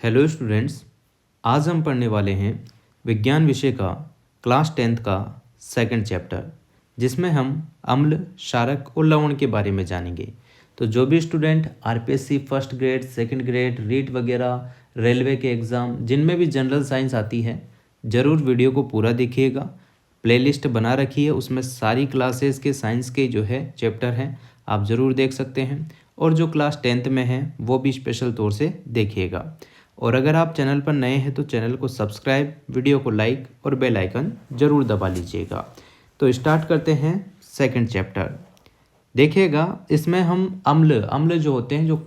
Hello students. आज हम पढ़ने वाले हैं विज्ञान विषय का क्लास 10th का सेकंड चैप्टर, जिसमें हम अम्ल, क्षारक और लवण के बारे में जानेंगे। तो जो भी student RPSC first grade, second grade, REET वगैरह, रेलवे के एग्ज़ाम जिनमें भी जनरल साइंस आती है, ज़रूर वीडियो को पूरा देखिएगा। प्लेलिस्ट बना रखी है, उसमें सारी क्लासेस के साइंस के जो है चैप्टर हैं, आप ज़रूर देख सकते हैं। और जो क्लास 10th में हैं वो भी स्पेशल तौर से देखिएगा। और अगर आप चैनल पर नए हैं तो चैनल को सब्सक्राइब, वीडियो को लाइक और बेल आइकन ज़रूर दबा लीजिएगा। तो स्टार्ट करते हैं सेकंड चैप्टर। देखिएगा, इसमें हम अम्ल जो होते हैं, जो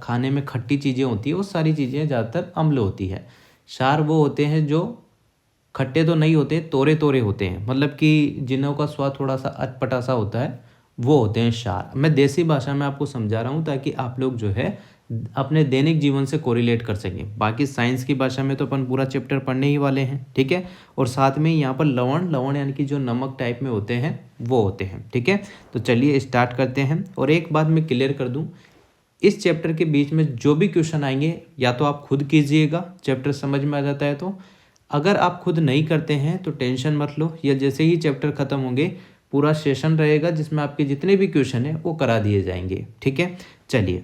खाने में खट्टी चीज़ें होती है, वो सारी चीज़ें ज़्यादातर अम्ल होती है। क्षार वो होते हैं जो खट्टे तो नहीं होते, तोरे तोरे होते हैं, मतलब कि जिन्हों का स्वाद थोड़ा सा अटपटा सा होता है, वो होते हैं क्षार। मैं देसी भाषा में आपको समझा रहा हूँ ताकि आप लोग जो है अपने दैनिक जीवन से कोरिलेट कर सकें। बाकी साइंस की भाषा में तो अपन पूरा चैप्टर पढ़ने ही वाले हैं, ठीक है। और साथ में यहाँ पर लवण यानी कि जो नमक टाइप में होते हैं वो होते हैं, ठीक है। तो चलिए स्टार्ट करते हैं। और एक बात मैं क्लियर कर दूँ, इस चैप्टर के बीच में जो भी क्वेश्चन आएंगे या तो आप खुद कीजिएगा, चैप्टर समझ में आ जाता है तो। अगर आप खुद नहीं करते हैं तो टेंशन मत लो, या जैसे ही चैप्टर खत्म होंगे पूरा सेशन रहेगा जिसमें आपके जितने भी क्वेश्चन हैं वो करा दिए जाएंगे, ठीक है। चलिए,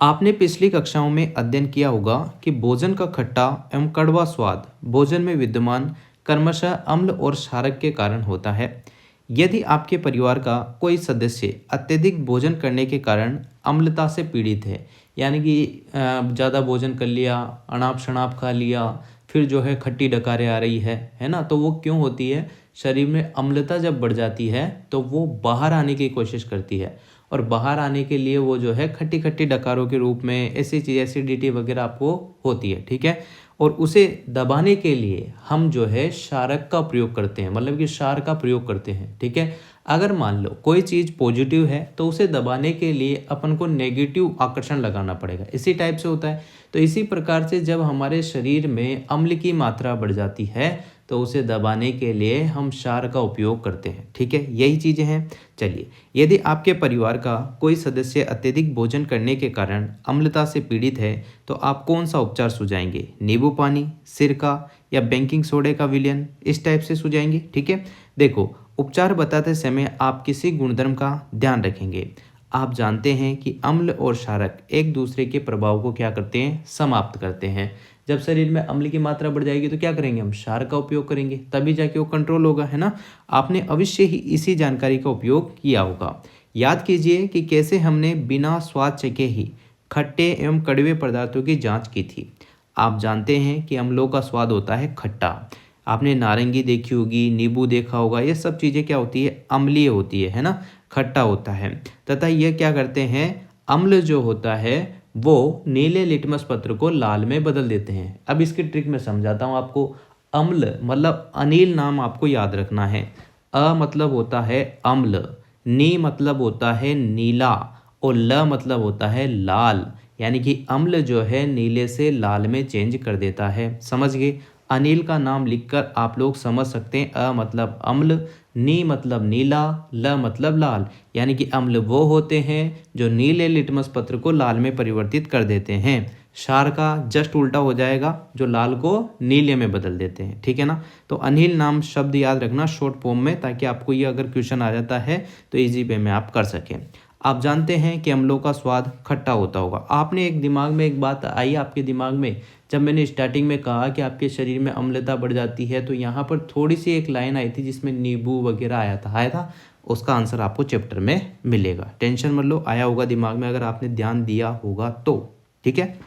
आपने पिछली कक्षाओं में अध्ययन किया होगा कि भोजन का खट्टा एवं कड़वा स्वाद भोजन में विद्यमान क्रमशः अम्ल और क्षारक के कारण होता है। यदि आपके परिवार का कोई सदस्य अत्यधिक भोजन करने के कारण अम्लता से पीड़ित है, यानी कि ज़्यादा भोजन कर लिया, अनाप शनाप खा लिया, फिर जो है खट्टी डकारें आ रही है ना, तो वो क्यों होती है? शरीर में अम्लता जब बढ़ जाती है तो वो बाहर आने की कोशिश करती है, और बाहर आने के लिए वो जो है खट्टी खट्टी डकारों के रूप में ऐसी चीज़, एसिडिटी वगैरह आपको होती है, ठीक है। और उसे दबाने के लिए हम जो है क्षारक का प्रयोग करते हैं, मतलब कि क्षार का प्रयोग करते हैं, ठीक है। अगर मान लो कोई चीज़ पॉजिटिव है तो उसे दबाने के लिए अपन को नेगेटिव आकर्षण लगाना पड़ेगा, इसी टाइप से होता है। तो इसी प्रकार से जब हमारे शरीर में अम्ल की मात्रा बढ़ जाती है तो उसे दबाने के लिए हम क्षार का उपयोग करते हैं, ठीक है। यही चीज़ें हैं। चलिए, यदि आपके परिवार का कोई सदस्य अत्यधिक भोजन करने के कारण अम्लता से पीड़ित है तो आप कौन सा उपचार सुझाएंगे? नींबू पानी, सिरका या बेकिंग सोडे का विलयन, इस टाइप से सुझाएंगे, ठीक है। देखो, उपचार बताते समय आप किसी गुणधर्म का ध्यान रखेंगे। आप जानते हैं कि अम्ल और क्षारक एक दूसरे के प्रभाव को क्या करते हैं? समाप्त करते हैं। जब शरीर में अम्ल की मात्रा बढ़ जाएगी तो क्या करेंगे? हम क्षार का उपयोग करेंगे, तभी जाके वो कंट्रोल होगा, है ना। आपने अवश्य ही इसी जानकारी का उपयोग किया होगा। याद कीजिए कि कैसे हमने बिना स्वाद चखे ही खट्टे एवं कड़वे पदार्थों की जांच की थी। आप जानते हैं कि अम्लों का स्वाद होता है खट्टा। आपने नारंगी देखी होगी, नींबू देखा होगा, ये सब चीज़ें क्या होती है? अम्लीय होती है ना, खट्टा होता है। तथा ये क्या करते हैं? अम्ल जो होता है वो नीले लिटमस पत्र को लाल में बदल देते हैं। अब इसकी ट्रिक मैं समझाता हूँ आपको। अम्ल मतलब अनिल नाम आपको याद रखना है। अ मतलब होता है अम्ल, नी मतलब होता है नीला, और ल मतलब होता है लाल। यानी कि अम्ल जो है नीले से लाल में चेंज कर देता है, समझ गए। अनिल का नाम लिखकर आप लोग समझ सकते हैं। अ मतलब अम्ल, नी मतलब नीला, ल मतलब लाल। यानी कि अम्ल वो होते हैं जो नीले लिटमस पत्र को लाल में परिवर्तित कर देते हैं। क्षार का जस्ट उल्टा हो जाएगा, जो लाल को नीले में बदल देते हैं, ठीक है ना। तो अनिल नाम शब्द याद रखना शॉर्ट फॉर्म में, ताकि आपको ये अगर क्वेश्चन आ जाता है तो इजी वे में आप कर सकें। आप जानते हैं कि अम्लों का स्वाद खट्टा होता होगा। आपने एक दिमाग में एक बात आई आपके दिमाग में, जब मैंने स्टार्टिंग में कहा कि आपके शरीर में अम्लता बढ़ जाती है, तो यहाँ पर थोड़ी सी एक लाइन आई थी जिसमें नींबू वगैरह आया था। उसका आंसर आपको चैप्टर में मिलेगा, टेंशन मत लो, आया होगा दिमाग में अगर आपने ध्यान दिया होगा तो, ठीक है।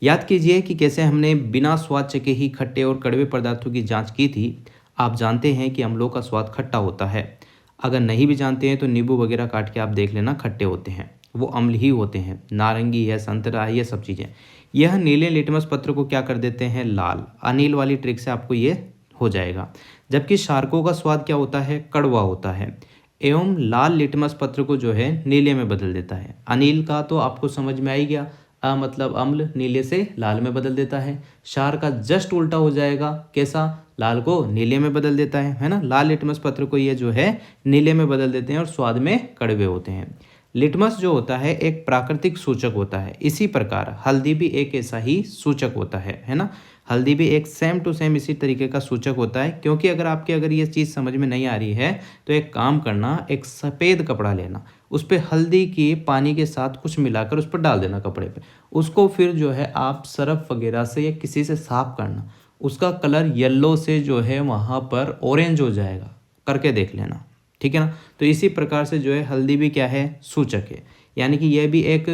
याद कीजिए कि कैसे हमने बिना स्वाद चखे ही खट्टे और कड़वे पदार्थों की जांच की थी। आप जानते हैं कि अम्लों का स्वाद खट्टा होता है। अगर नहीं भी जानते हैं तो नींबू वगैरह काट के आप देख लेना, खट्टे होते हैं, वो अम्ल ही होते हैं। नारंगी है, संतरा है, ये सब चीज़ें। यह नीले लिटमस पत्र को क्या कर देते हैं? लाल। अनिल वाली ट्रिक से आपको ये हो जाएगा। जबकि क्षारकों का स्वाद क्या होता है? कड़वा होता है, एवं लाल लिटमस पत्र को जो है नीले में बदल देता है। अनिल का तो आपको समझ में आ ही गया, अ मतलब अम्ल, नीले से लाल में बदल देता है। क्षार का जस्ट उल्टा हो जाएगा, कैसा? लाल को नीले में बदल देता है ना। लाल लिटमस पत्र को ये जो है नीले में बदल देते हैं और स्वाद में कड़वे होते हैं। लिटमस जो होता है एक प्राकृतिक सूचक होता है, इसी प्रकार हल्दी भी एक ऐसा ही सूचक होता है ना। हल्दी भी एक सेम टू सेम इसी तरीके का सूचक होता है। क्योंकि अगर ये चीज़ समझ में नहीं आ रही है तो एक काम करना, एक सफ़ेद कपड़ा लेना, उस पर हल्दी की पानी के साथ कुछ मिलाकर उस पर डाल देना कपड़े पे, उसको फिर जो है आप सरफ वगैरह से या किसी से साफ करना, उसका कलर येलो से जो है वहाँ पर ऑरेंज हो जाएगा, करके देख लेना, ठीक है ना। तो इसी प्रकार से जो है हल्दी भी क्या है, सूचक है, यानी कि यह भी एक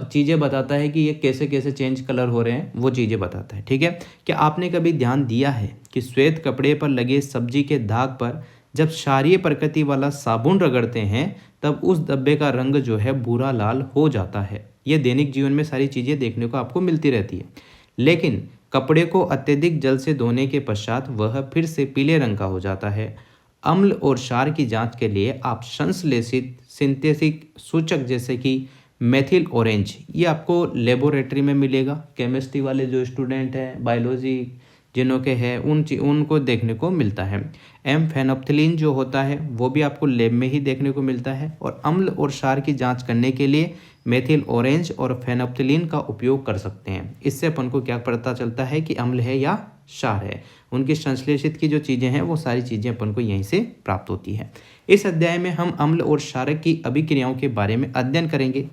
चीज़ें बताता है कि ये कैसे कैसे चेंज कलर हो रहे हैं, वो चीज़ें बताता है, ठीक है। क्या आपने कभी ध्यान दिया है कि श्वेत कपड़े पर लगे सब्जी के दाग पर जब क्षारीय प्रकृति वाला साबुन रगड़ते हैं तब उस धब्बे का रंग जो है भूरा लाल हो जाता है। ये दैनिक जीवन में सारी चीज़ें देखने को आपको मिलती रहती है। लेकिन कपड़े को अत्यधिक जल से धोने के पश्चात वह फिर से पीले रंग का हो जाता है। अम्ल और क्षार की जांच के लिए आप संश्लेषित सिंथेटिक सूचक जैसे कि मेथिल ऑरेंज, ये आपको लेबोरेटरी में मिलेगा। केमिस्ट्री वाले जो स्टूडेंट हैं, बायोलॉजी जिनों के हैं, उनको देखने को मिलता है। एम फेनोप्थिलीन जो होता है वो भी आपको लैब में ही देखने को मिलता है। और अम्ल और क्षार की जांच करने के लिए मेथिल ऑरेंज और फेनोप्थिलीन का उपयोग कर सकते हैं। इससे अपन को क्या पता चलता है कि अम्ल है या क्षार है। उनकी संश्लेषित की जो चीज़ें हैं वो सारी चीज़ें अपन को यहीं से प्राप्त होती है। इस अध्याय में हम अम्ल और क्षारक की अभिक्रियाओं के बारे में अध्ययन करेंगे।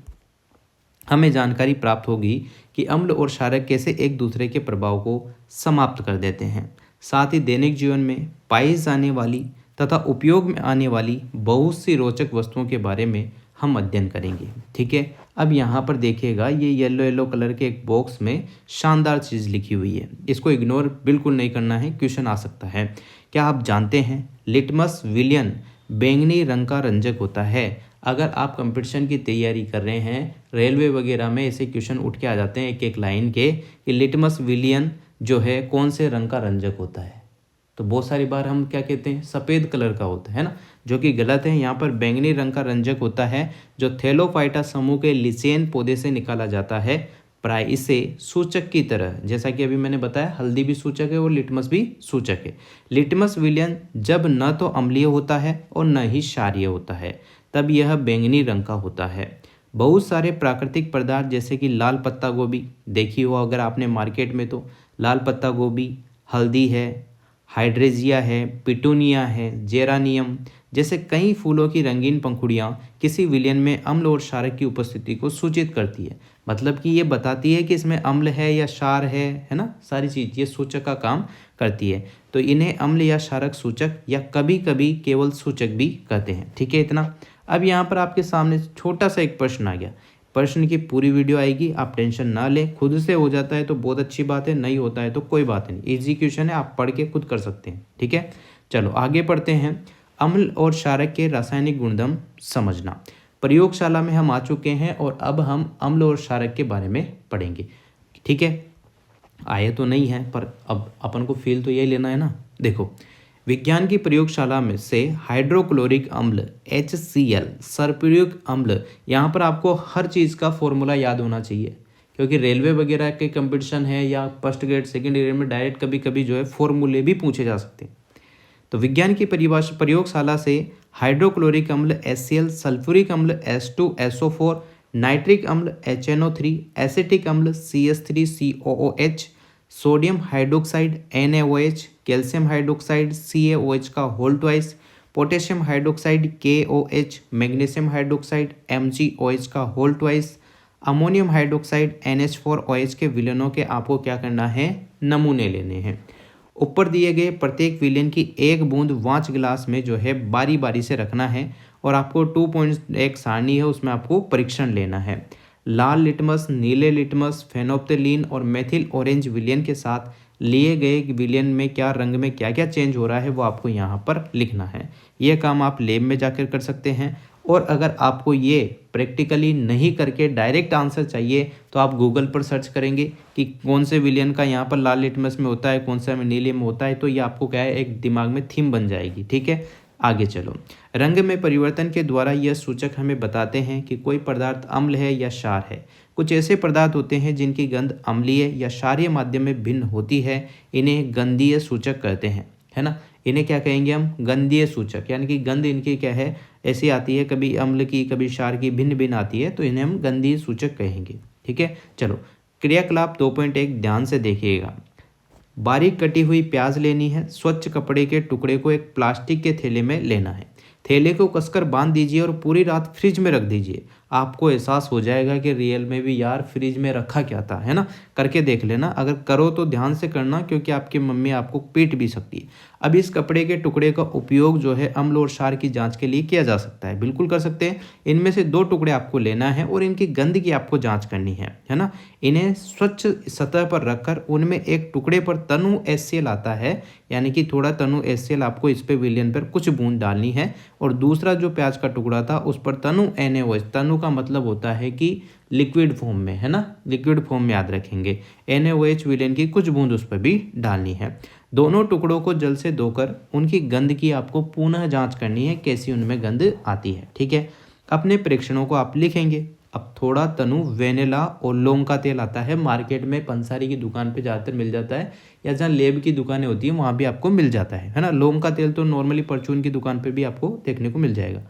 हमें जानकारी प्राप्त होगी कि अम्ल और क्षारक कैसे एक दूसरे के प्रभाव को समाप्त कर देते हैं। साथ ही दैनिक जीवन में पाई जाने वाली तथा उपयोग में आने वाली बहुत सी रोचक वस्तुओं के बारे में हम अध्ययन करेंगे, ठीक है। अब यहाँ पर देखिएगा, ये येलो येलो कलर के एक बॉक्स में शानदार चीज़ लिखी हुई है, इसको इग्नोर बिल्कुल नहीं करना है, क्वेश्चन आ सकता है। क्या आप जानते हैं लिटमस विलियन बैंगनी रंग का रंजक होता है। अगर आप कंपटीशन की तैयारी कर रहे हैं, रेलवे वगैरह में ऐसे क्वेश्चन उठ के आ जाते हैं एक एक लाइन के कि लिटमस विलियन जो है कौन से रंग का रंजक होता है, तो बहुत सारी बार हम क्या कहते हैं, सफ़ेद कलर का होता है ना, जो कि गलत है। यहाँ पर बैंगनी रंग का रंजक होता है जो थैलोफाइटा समूह के लिचेन पौधे से निकाला जाता है। प्राय इसे सूचक की तरह, जैसा कि अभी मैंने बताया, हल्दी भी सूचक है और लिटमस भी सूचक है। लिटमस विलियन जब न तो अम्लीय होता है और न ही क्षारीय होता है, तब यह बैंगनी रंग का होता है। बहुत सारे प्राकृतिक पदार्थ जैसे कि लाल पत्ता गोभी देखी हो अगर आपने मार्केट में, तो लाल पत्ता गोभी, हल्दी है, हाइड्रेजिया है, पिटूनिया है, जेरानियम जैसे कई फूलों की रंगीन पंखुड़ियाँ किसी विलयन में अम्ल और क्षारक की उपस्थिति को सूचित करती है। मतलब कि ये बताती है कि इसमें अम्ल है या क्षार है ना, सारी चीज़ ये सूचक का काम करती है। तो इन्हें अम्ल या क्षारक सूचक या कभी कभी केवल सूचक भी कहते हैं, ठीक है। इतना। अब यहाँ पर आपके सामने छोटा सा एक प्रश्न आ गया। प्रश्न की पूरी वीडियो आएगी, आप टेंशन ना लें, खुद से हो जाता है तो बहुत अच्छी बात है, नहीं होता है तो कोई बात नहीं, इजी क्वेश्चन है, आप पढ़ के खुद कर सकते हैं, ठीक है। चलो आगे पढ़ते हैं। अम्ल और क्षारक के रासायनिक गुणधर्म समझना। प्रयोगशाला में हम आ चुके हैं और अब हम अम्ल और क्षारक के बारे में पढ़ेंगे, ठीक है। आए तो नहीं है पर अब अपन को फील तो यही लेना है ना। देखो, विज्ञान की प्रयोगशाला में से हाइड्रोक्लोरिक अम्ल HCl, सल्फ्यूरिक अम्ल, यहाँ पर आपको हर चीज़ का फॉर्मूला याद होना चाहिए, क्योंकि रेलवे वगैरह के कंपटीशन है या फर्स्ट ग्रेड सेकंड ग्रेड में डायरेक्ट कभी कभी जो है फॉर्मूले भी पूछे जा सकते हैं। तो विज्ञान की प्रयोगशाला से हाइड्रोक्लोरिक अम्ल HCl, सल्फ्यूरिक अम्ल H2SO4, नाइट्रिक अम्ल HNO3, एसिटिक अम्ल CS3COOH, sodium hydroxide NaOH, calcium hydroxide CaOH का whole twice, potassium hydroxide KOH, magnesium hydroxide MgOH का whole twice, ammonium hydroxide NH4OH के विलयनों के आपको क्या करना है, नमूने लेने हैं। ऊपर दिए गए प्रत्येक विलयन की एक बूंद वांच गिलास में जो है बारी बारी से रखना है और आपको 2 पॉइंट एक सारणी है उसमें आपको परीक्षण लेना है। लाल लिटमस, नीले लिटमस, फेनोप्थिलीन और मेथिल ऑरेंज विलयन के साथ लिए गए विलयन में क्या रंग में क्या क्या चेंज हो रहा है वो आपको यहाँ पर लिखना है। यह काम आप लैब में जाकर कर सकते हैं। और अगर आपको ये प्रैक्टिकली नहीं करके डायरेक्ट आंसर चाहिए तो आप गूगल पर सर्च करेंगे कि कौन से विलयन का यहाँ पर लाल लिटमस में होता है, कौन सा में नीले में होता है, तो ये आपको क्या है, एक दिमाग में थीम बन जाएगी, ठीक है। आगे चलो। रंग में परिवर्तन के द्वारा यह सूचक हमें बताते हैं कि कोई पदार्थ अम्ल है या क्षार है। कुछ ऐसे पदार्थ होते हैं जिनकी गंध अम्लीय या क्षारीय माध्यम में भिन्न होती है, इन्हें गंधीय सूचक कहते हैं, है ना। इन्हें क्या कहेंगे हम, गंधीय सूचक, यानी कि गंध इनकी क्या है, ऐसी आती है, कभी अम्ल की कभी क्षार की भिन्न भिन्न आती है, तो इन्हें हम गंधीय सूचक कहेंगे। ठीक है, चलो क्रियाकलाप 2.1 ध्यान से देखिएगा। बारीक कटी हुई प्याज लेनी है। स्वच्छ कपड़े के टुकड़े को एक प्लास्टिक के थैले में लेना है। थैले को कसकर बांध दीजिए और पूरी रात फ्रिज में रख दीजिए। आपको एहसास हो जाएगा कि रियल में भी यार फ्रिज में रखा क्या था, है ना। करके देख लेना, अगर करो तो ध्यान से करना, क्योंकि आपकी मम्मी आपको पीट भी सकती है। अब इस कपड़े के टुकड़े का उपयोग जो है अम्ल और क्षार की जांच के लिए किया जा सकता है। बिल्कुल कर सकते हैं। इनमें से 2 टुकड़े आपको लेना है और इनकी गंध की आपको जांच करनी है ना। इन्हें स्वच्छ सतह पर रखकर उनमें एक टुकड़े पर तनु HCl आता है, यानी कि थोड़ा तनु HCl आपको इस पे विलयन पर कुछ बूंद डालनी है, और दूसरा जो प्याज का टुकड़ा था उस पर तनु NaOH, तनु का मतलब होता है कि लिक्विड फॉर्म में, है ना, लिक्विड फॉर्म में याद रखेंगे। NaOH विलयन की कुछ बूंद उस पर भी डालनी है। दोनों टुकड़ों को जल से धोकर उनकी गंध की आपको पुनः जांच करनी है, कैसी उनमें गंध आती है। ठीक है, अपने परीक्षणों को आप लिखेंगे। अब थोड़ा तनु वेनिला और लौंग का तेल आता है, मार्केट में पंसारी की दुकान पे ज़्यादातर मिल जाता है, या जहाँ लेब की दुकानें होती हैं वहाँ भी आपको मिल जाता है ना। लौंग का तेल तो नॉर्मली परचून की दुकान पे भी आपको देखने को मिल जाएगा।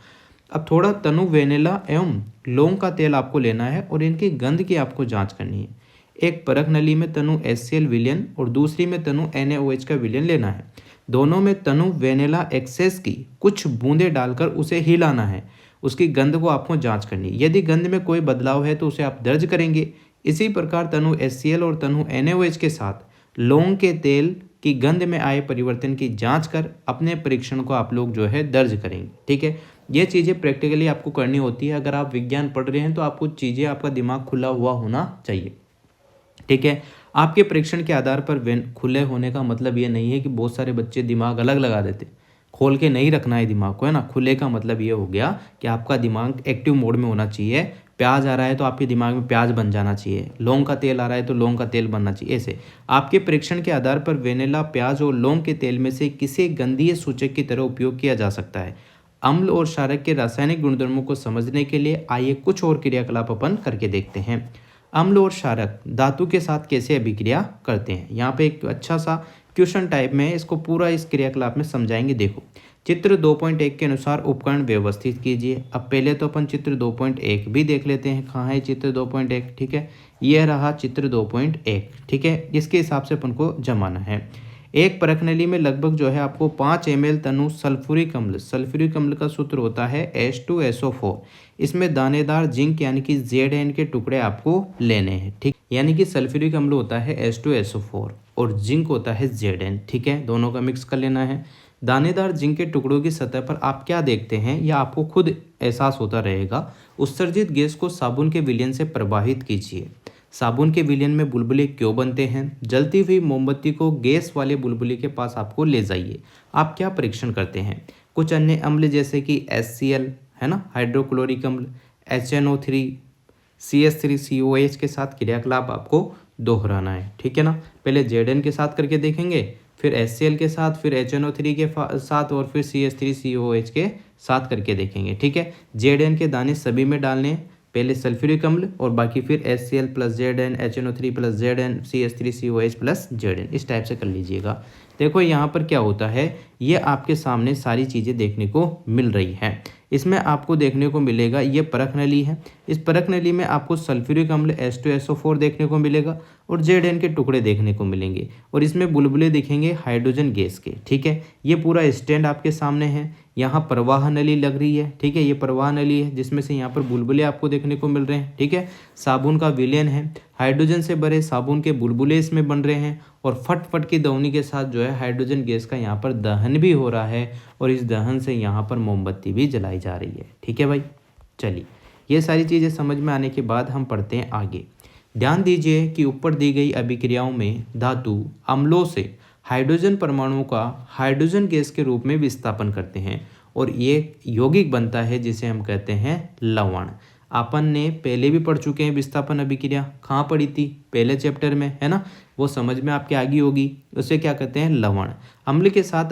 अब थोड़ा तनु वेनिला एवं लौंग का तेल आपको लेना है और इनकी गंध की आपको जांच करनी है। एक परख नली में तनु HCl विलयन और दूसरी में तनु NaOH का विलयन लेना है। दोनों में तनु वेनिला एक्सेस की कुछ बूंदें डालकर उसे हिलाना है। उसकी गंध को आपको जांच करनी है। यदि गंध में कोई बदलाव है तो उसे आप दर्ज करेंगे। इसी प्रकार तनु HCl और तनु NaOH के साथ लौंग के तेल की गंध में आए परिवर्तन की जांच कर अपने परीक्षण को आप लोग जो है दर्ज करेंगे। ठीक है, ये चीज़ें प्रैक्टिकली आपको करनी होती है। अगर आप विज्ञान पढ़ रहे हैं तो आपको चीज़ें, आपका दिमाग खुला हुआ होना चाहिए। ठीक है, आपके परीक्षण के आधार पर खुले होने का मतलब ये नहीं है कि बहुत सारे बच्चे दिमाग अलग लगा देते। खोल के नहीं रखना है दिमाग को, है ना। खुले का मतलब ये हो गया कि आपका दिमाग एक्टिव मोड में होना चाहिए। प्याज आ रहा है तो आपके दिमाग में प्याज बन जाना चाहिए। लौंग का तेल आ रहा है तो लौंग का तेल बनना चाहिए। ऐसे आपके परीक्षण के आधार पर वेनिला, प्याज और लौंग के तेल में से किसी गंधीय सूचक की तरह उपयोग किया जा सकता है। अम्ल और क्षारक के रासायनिक गुणधर्मों को समझने के लिए आइए कुछ और क्रियाकलाप अपन करके देखते हैं। अम्ल और क्षारक धातु के साथ कैसे अभिक्रिया करते हैं। यहाँ पे एक अच्छा सा क्वेश्चन टाइप में है, इसको पूरा इस क्रियाकलाप में समझाएंगे। देखो, चित्र 2.1 के अनुसार उपकरण व्यवस्थित कीजिए। अब पहले तो अपन चित्र 2.1 भी देख लेते हैं। कहाँ है चित्र 2.1? ठीक है, यह रहा चित्र 2.1। ठीक है, इसके हिसाब से अपन को जमाना है। एक परख नली में लगभग जो है आपको 5 ml तनु सल्फ्यूरिक अम्ल, सल्फ्यूरिक अम्ल का सूत्र होता है H2SO4। इसमें दानेदार जिंक यानी कि Zn के टुकड़े आपको लेने हैं। ठीक, यानी कि सल्फ्यूरिक अम्ल होता है H2SO4 और जिंक होता है Zn। ठीक है, दोनों का मिक्स कर लेना है। दानेदार जिंक के टुकड़ों की सतह पर आप क्या देखते हैं या आपको खुद एहसास होता रहेगा। उत्सर्जित गैस को साबुन के विलयन से प्रवाहित कीजिए। साबुन के विलयन में बुलबुले क्यों बनते हैं? जलती हुई मोमबत्ती को गैस वाले बुलबुले के पास आपको ले जाइए। आप क्या परीक्षण करते हैं? कुछ अन्य अम्ल जैसे कि HCl, है ना, हाइड्रोक्लोरिक अम्ल, HNO3, CH3COH के साथ क्रियाकलाप आपको दोहराना है। ठीक है ना, पहले Zn के साथ करके देखेंगे, फिर HCl के साथ, फिर HNO3 के साथ और फिर CH3COH के साथ करके देखेंगे। ठीक है, Zn के दाने सभी में डालने, पहले सल्फ्यूरिक अम्ल और बाकी फिर HCl plus Zn, HNO3 plus Zn, CH3COH plus Zn, इस टाइप से कर लीजिएगा। देखो यहाँ पर क्या होता है, ये आपके सामने सारी चीज़ें देखने को मिल रही हैं। इसमें आपको देखने को मिलेगा ये परख नली है। इस परख नली में आपको सल्फ्यूरिक अम्ल H2SO4 देखने को मिलेगा और Zn के टुकड़े देखने को मिलेंगे और इसमें बुलबुले दिखेंगे हाइड्रोजन गैस के। ठीक है, ये पूरा स्टैंड आपके सामने है। यहाँ प्रवाह नली लग रही है। ठीक है, ये प्रवाह नली है जिसमें से यहाँ पर बुलबुले आपको देखने को मिल रहे हैं। ठीक है, साबुन का विलयन है, हाइड्रोजन से भरे साबुन के बुलबुले इसमें बन रहे हैं और फट की ध्वनि के साथ जो है हाइड्रोजन गैस का यहाँ पर दहन भी हो रहा है और इस दहन से यहाँ पर मोमबत्ती भी जलाई जा रही है। ठीक है भाई, चलिए ये सारी चीज़ें समझ में आने के बाद हम पढ़ते हैं आगे। ध्यान दीजिए कि ऊपर दी गई अभिक्रियाओं में धातु अम्लों से हाइड्रोजन परमाणुओं का हाइड्रोजन गैस के रूप में विस्थापन करते हैं और ये यौगिक बनता है जिसे हम कहते हैं लवण। अपन ने पहले भी पढ़ चुके हैं विस्थापन अभिक्रिया, कहाँ पढ़ी थी? पहले चैप्टर में, है ना, वो समझ में आपके आ गई होगी। उसे क्या कहते हैं? लवण। अम्ल के साथ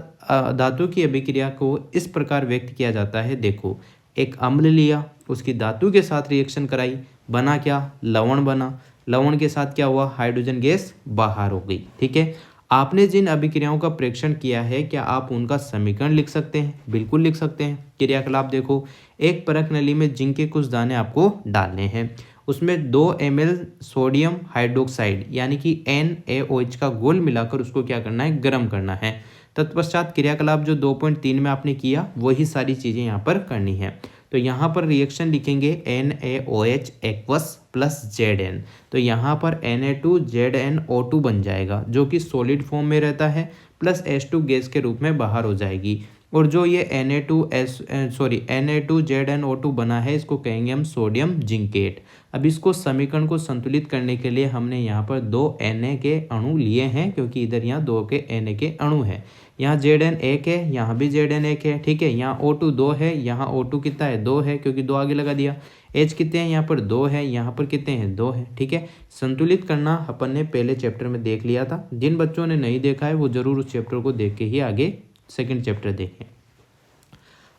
धातु की अभिक्रिया को इस प्रकार व्यक्त किया जाता है। देखो, एक अम्ल लिया, उसकी धातु के साथ रिएक्शन कराई, बना क्या? लवण बना। लवण के साथ क्या हुआ? हाइड्रोजन गैस बाहर हो गई। ठीक है, आपने जिन अभिक्रियाओं का प्रेक्षण किया है क्या आप उनका समीकरण लिख सकते हैं? बिल्कुल लिख सकते हैं। क्रियाकलाप देखो, एक परख नली में जिंक के कुछ दाने आपको डालने हैं। उसमें 2 ml सोडियम हाइड्रोक्साइड यानी कि NaOH का घोल मिलाकर उसको क्या करना है, गर्म करना है। तत्पश्चात क्रियाकलाप जो 2.3 में आपने किया वही सारी चीज़ें यहाँ पर करनी है। तो यहाँ पर रिएक्शन लिखेंगे NaOH एक्वस प्लस Zn। तो यहाँ पर Na2ZnO2 बन जाएगा जो कि सॉलिड फॉर्म में रहता है, प्लस H2 गैस के रूप में बाहर हो जाएगी। और जो ये Na2ZnO2 बना है इसको कहेंगे हम सोडियम जिंकेट। अब इसको समीकरण को संतुलित करने के लिए हमने यहाँ पर 2 Na के अणु लिए हैं, क्योंकि इधर यहाँ 2 के Na के अणु है। यहाँ Zn 1 है, यहाँ भी Zn 1 है, ठीक है। यहाँ O2 2 है, यहाँ O2 कितना है, 2 है, क्योंकि 2 आगे लगा दिया। H कितने हैं, यहाँ पर 2 है, यहाँ पर कितने हैं, 2 है, ठीक है। संतुलित करना अपन ने पहले चैप्टर में देख लिया था। जिन बच्चों ने नहीं देखा है वो जरूर उस चैप्टर को देख के ही आगे सेकंड चैप्टर देखें।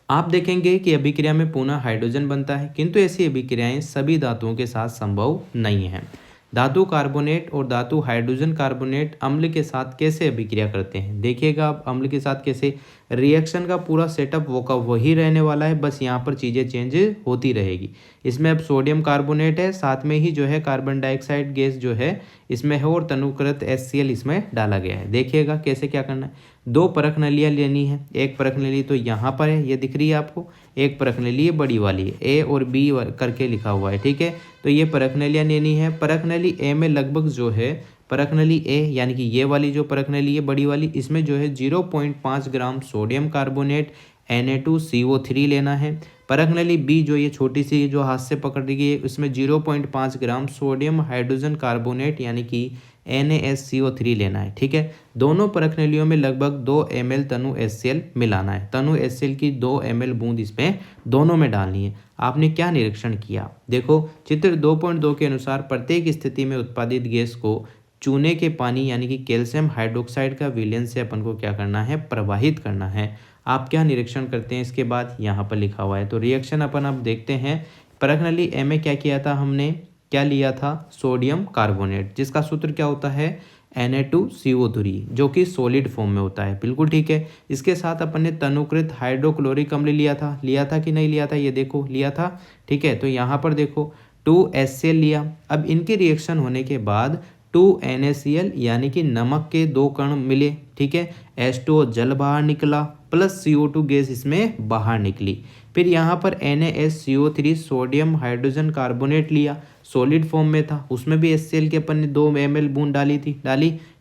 आप देखेंगे कि अभिक्रिया में पुनः हाइड्रोजन बनता है, किंतु ऐसी अभिक्रियाएं सभी धातुओं के साथ संभव नहीं है। धातु कार्बोनेट और धातु हाइड्रोजन कार्बोनेट अम्ल के साथ कैसे अभिक्रिया करते हैं, देखिएगा आप अम्ल के साथ कैसे। रिएक्शन का पूरा सेटअप वो का वही रहने वाला है, बस यहाँ पर चीज़ें चेंज होती रहेगी। इसमें अब सोडियम कार्बोनेट है, साथ में ही जो है कार्बन डाइऑक्साइड गैस जो है इसमें है, और तनुकृत HCl इसमें डाला गया है। देखिएगा कैसे क्या करना है। 2 परख नलियाँ लेनी है। एक परख नली तो यहाँ पर है, ये दिख रही है आपको। एक परख नली बड़ी वाली है, A और B करके लिखा हुआ है, ठीक है। तो ये परख नलियाँ लेनी है। परख नली A में लगभग जो है परख नली A यानी कि ये वाली जो परख नली है बड़ी वाली, इसमें जो है 0.5 ग्राम सोडियम कार्बोनेट Na2CO3 लेना है। परख नली B जो ये छोटी सी जो हाथ से पकड़ दी गई है उसमें 0.5 ग्राम सोडियम हाइड्रोजन कार्बोनेट यानी कि NaSCO3 लेना है, ठीक है। दोनों परख नलियों में लगभग 2 ml तनु HCl मिलाना है। तनु HCl की 2 ml बूंद इसमें दोनों में डालनी है। आपने क्या निरीक्षण किया, देखो चित्र 2.2 के अनुसार प्रत्येक स्थिति में उत्पादित गैस को चूने के पानी यानी कि कैल्शियम हाइड्रोक्साइड का विलयन से अपन को क्या करना है, प्रवाहित करना है। आप क्या निरीक्षण करते हैं इसके बाद, यहाँ पर लिखा हुआ है। तो रिएक्शन अपन अब देखते हैं। परख नली A में क्या किया था हमने, क्या लिया था, सोडियम कार्बोनेट, जिसका सूत्र क्या होता है Na2CO3, जो कि सॉलिड फॉर्म में होता है, बिल्कुल ठीक है। इसके साथ अपन ने तनुकृत हाइड्रोक्लोरिक अम्ल लिया था कि नहीं लिया था, ये देखो लिया था, ठीक है। तो यहाँ पर देखो 2 HCl लिया। अब इनके रिएक्शन होने के बाद 2 NaCl यानी कि नमक के 2 कण मिले, ठीक है। H2O जल बाहर निकला, प्लस CO2 गैस इसमें बाहर निकली। फिर यहाँ पर NaSCO3 सोडियम हाइड्रोजन कार्बोनेट लिया, सॉलिड फॉर्म में था, उसमें भी HCl के अपन ने 2 ml बूंद डाली,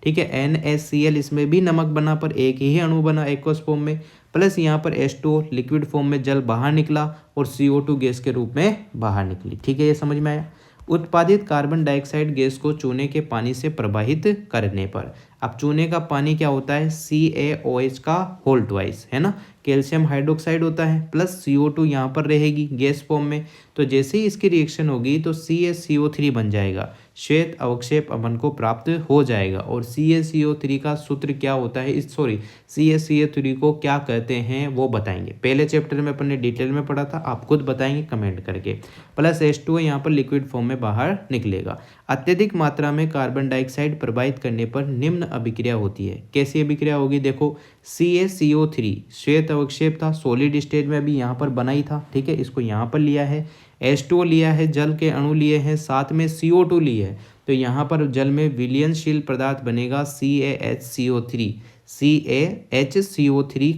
ठीक है। NaCl इसमें भी नमक बना पर एक ही अणु बना एक्वस फॉर्म में, प्लस यहाँ पर H2O लिक्विड फॉर्म में जल बाहर निकला और CO2 गैस के रूप में बाहर निकली, ठीक है। ये समझ में आया। उत्पादित कार्बन डाइऑक्साइड गैस को चूने के पानी से प्रवाहित करने पर, अब चूने का पानी क्या होता है, CaOH का होल ट्वाइस, है ना। कैल्शियम हाइड्रोक्साइड होता है, प्लस CO2 यहाँ पर रहेगी गैस फॉर्म में। तो जैसे ही इसकी रिएक्शन होगी तो CaCO3 बन जाएगा, श्वेत अवक्षेप अपन को प्राप्त हो जाएगा। और CaCO3 का सूत्र क्या होता है, CaCO3 को क्या कहते हैं वो बताएंगे। पहले चैप्टर में अपन ने डिटेल में पढ़ा था, आप खुद बताएंगे कमेंट करके। प्लस H2O यहाँ पर लिक्विड फॉर्म में बाहर निकलेगा। अत्यधिक मात्रा में कार्बन डाइऑक्साइड प्रवाहित करने पर निम्न अभिक्रिया होती है। कैसी अभिक्रिया होगी, देखो CaCO3 श्वेत अवक्षेप था, सॉलिड स्टेज में भी यहाँ पर बना ही था, ठीक है। इसको यहाँ पर लिया है, H2O लिया है, जल के अणु लिए हैं, साथ में CO2 लिए है। तो यहाँ पर जल में विलयनशील पदार्थ बनेगा CaHCO3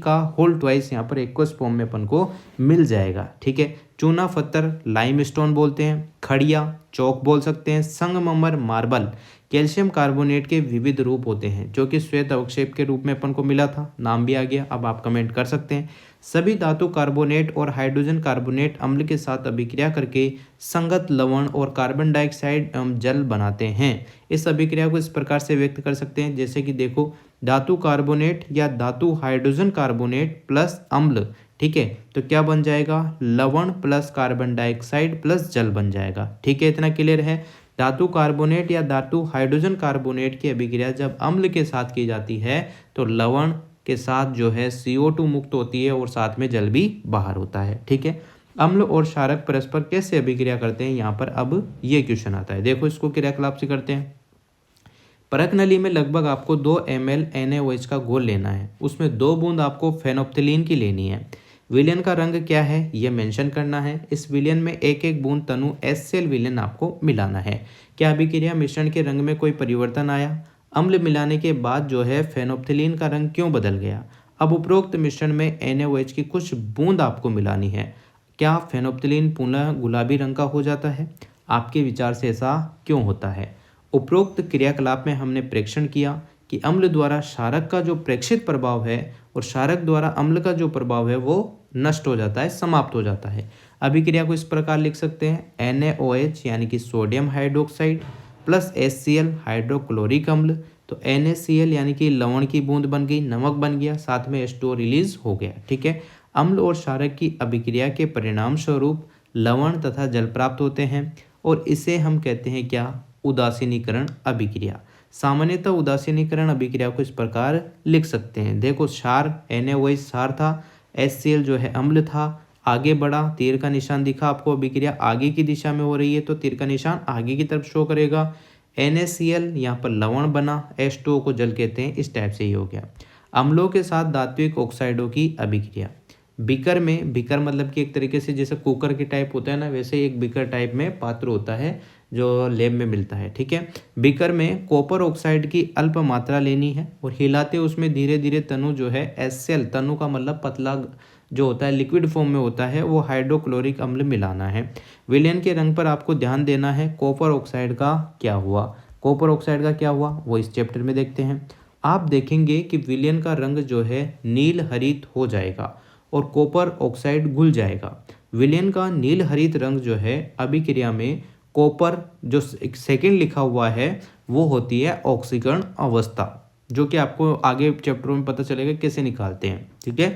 का होल ट्वाइस यहाँ पर एक्वस फॉर्म में अपन को मिल जाएगा, ठीक है। चूना पत्थर लाइमस्टोन बोलते हैं, खड़िया चौक बोल सकते हैं, संगमरमर मार्बल कैल्शियम कार्बोनेट के विविध रूप होते हैं, जो कि श्वेत अवक्षेप के रूप में अपन को मिला था, नाम भी आ गया। अब आप कमेंट कर सकते हैं। सभी धातु कार्बोनेट और हाइड्रोजन कार्बोनेट अम्ल के साथ अभिक्रिया करके संगत लवण और कार्बन डाइऑक्साइड जल बनाते हैं। इस अभिक्रिया को इस प्रकार से व्यक्त कर सकते हैं, जैसे कि देखो धातु कार्बोनेट या धातु हाइड्रोजन कार्बोनेट प्लस अम्ल, ठीक है। तो क्या बन जाएगा, लवण प्लस कार्बन डाइऑक्साइड प्लस जल बन जाएगा, ठीक है। इतना क्लियर है। धातु कार्बोनेट या धातु हाइड्रोजन कार्बोनेट की अभिक्रिया जब अम्ल के साथ की जाती है तो लवण के साथ जो है CO2 मुक्त होती है और साथ में जल भी बाहर होता है, ठीक है। अम्ल और क्षारक परस्पर कैसे अभिक्रिया करते हैं, यहाँ पर अब ये क्वेश्चन आता है। देखो इसको क्रियाकलाप से करते हैं। परख नली में लगभग आपको 2 ml NaOH का घोल लेना है। उसमें 2 बूंद आपको फेनोप्थिलीन की लेनी है। विलयन का रंग क्या है ये मेंशन करना है। इस विलयन में एक एक बूंद तनु HCl विलयन आपको मिलाना है। क्या अभिक्रिया मिश्रण के रंग में कोई परिवर्तन आया? अम्ल मिलाने के बाद जो है फेनोप्थिलीन का रंग क्यों बदल गया? अब उपरोक्त मिश्रण में NaOH की कुछ बूंद आपको मिलानी है। क्या फेनोप्थिलीन पुनः गुलाबी रंग का हो जाता है? आपके विचार से ऐसा क्यों होता है? उपरोक्त क्रियाकलाप में हमने प्रेक्षण किया कि अम्ल द्वारा क्षारक का जो प्रेक्षित प्रभाव है और क्षारक द्वारा अम्ल का जो प्रभाव है वो नष्ट हो जाता है, समाप्त हो जाता है। अभिक्रिया को इस प्रकार लिख सकते हैं NaOH यानी कि sodium hydroxide plus HCl hydrochloric अम्ल। तो NaCl यानी कि लवण की बूंद बन गई, नमक बन गया, साथ में H2O रिलीज हो गया। ठीक है, अम्ल और क्षारक की अभिक्रिया के परिणाम स्वरूप लवण तथा जल प्राप्त होते हैं और इसे हम कहते हैं क्या? उदासीनीकरण अभिक्रिया। सामान्यतः उदासीनीकरण अभिक्रिया को इस प्रकार लिख सकते हैं। देखो क्षार NaOH क्षार था, HCl जो है अम्ल था, आगे बढ़ा, तीर का निशान दिखा आपको, अभिक्रिया आगे की दिशा में हो रही है तो तीर का निशान आगे की तरफ शो करेगा। NaCl यहाँ पर लवण बना, H2O को जल कहते हैं, इस टाइप से ही हो गया। अम्लों के साथ धात्विक ऑक्साइडों की अभिक्रिया। बीकर में, बीकर मतलब कि एक तरीके से जैसे कुकर के टाइप होता है ना, वैसे एक बीकर टाइप में पात्र होता है जो लैब में मिलता है। ठीक है, बीकर में कॉपर ऑक्साइड की अल्प मात्रा लेनी है और हिलाते उसमें धीरे धीरे तनु जो है HCl, तनु का मतलब पतला जो होता है लिक्विड फॉर्म में होता है, वो हाइड्रोक्लोरिक अम्ल मिलाना है। विलयन के रंग पर आपको ध्यान देना है। कॉपर ऑक्साइड का क्या हुआ? कॉपर ऑक्साइड का क्या हुआ वो इस चैप्टर में देखते हैं। आप देखेंगे कि विलयन का रंग जो है नील हरित हो जाएगा और कॉपर ऑक्साइड घुल जाएगा। विलयन का नील हरित रंग जो है अभिक्रिया में कॉपर जो सेकंड लिखा हुआ है वो होती है ऑक्सीकरण अवस्था, जो कि आपको आगे चैप्टरों में पता चलेगा कैसे निकालते हैं। ठीक है,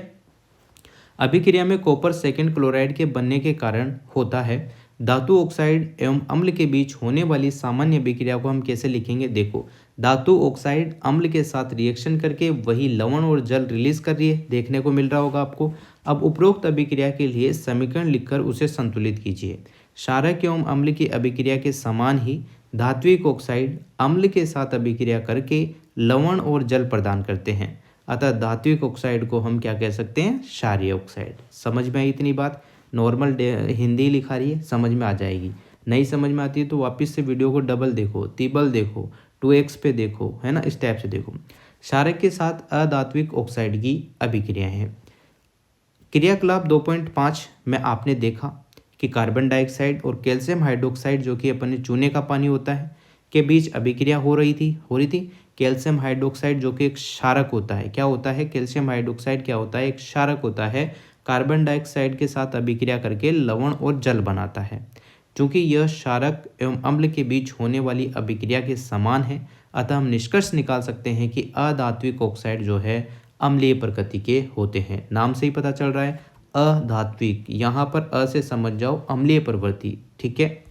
अभिक्रिया में कॉपर सेकंड क्लोराइड के बनने के कारण होता है। धातु ऑक्साइड एवं अम्ल के बीच होने वाली सामान्य अभिक्रिया को हम कैसे लिखेंगे? देखो, धातु ऑक्साइड अम्ल के साथ रिएक्शन करके वही लवण और जल रिलीज कर रही है, देखने को मिल रहा होगा आपको। अब उपरोक्त अभिक्रिया के लिए समीकरण लिखकर उसे संतुलित कीजिए। क्षारक एवं अम्ल की अभिक्रिया के समान ही धात्विक ऑक्साइड अम्ल के साथ अभिक्रिया करके लवण और जल प्रदान करते हैं, अतः धात्विक ऑक्साइड को हम क्या कह सकते हैं? क्षारीय ऑक्साइड। समझ में आई इतनी बात? नॉर्मल हिंदी लिखा रही है, समझ में आ जाएगी। नहीं समझ में आती है तो वापस से वीडियो को डबल देखो, तिबल देखो, 2x पे देखो, है ना, इस टाइप से देखो। क्षारक के साथ अधात्विक ऑक्साइड की अभिक्रिया है। क्रियाकलाप 2.5 में आपने देखा कि कार्बन डाइऑक्साइड और कैल्शियम हाइड्रोक्साइड जो कि अपने चूने का पानी होता है के बीच अभिक्रिया हो रही थी। कैल्शियम हाइड्रोक्साइड जो कि एक क्षारक होता है, क्या होता है? कैल्शियम हाइड्रोक्साइड क्या होता है? एक क्षारक होता है। कार्बन डाइऑक्साइड के साथ अभिक्रिया करके लवण और जल बनाता है। चूंकि यह क्षारक एवं अम्ल के बीच होने वाली अभिक्रिया के समान है, अतः हम निष्कर्ष निकाल सकते हैं कि अधात्विक ऑक्साइड जो है अम्लीय प्रकृति के होते हैं। नाम से ही पता चल रहा है अधात्विक, यहाँ पर अ से समझ जाओ अम्लीय प्रवृत्ति। ठीक है,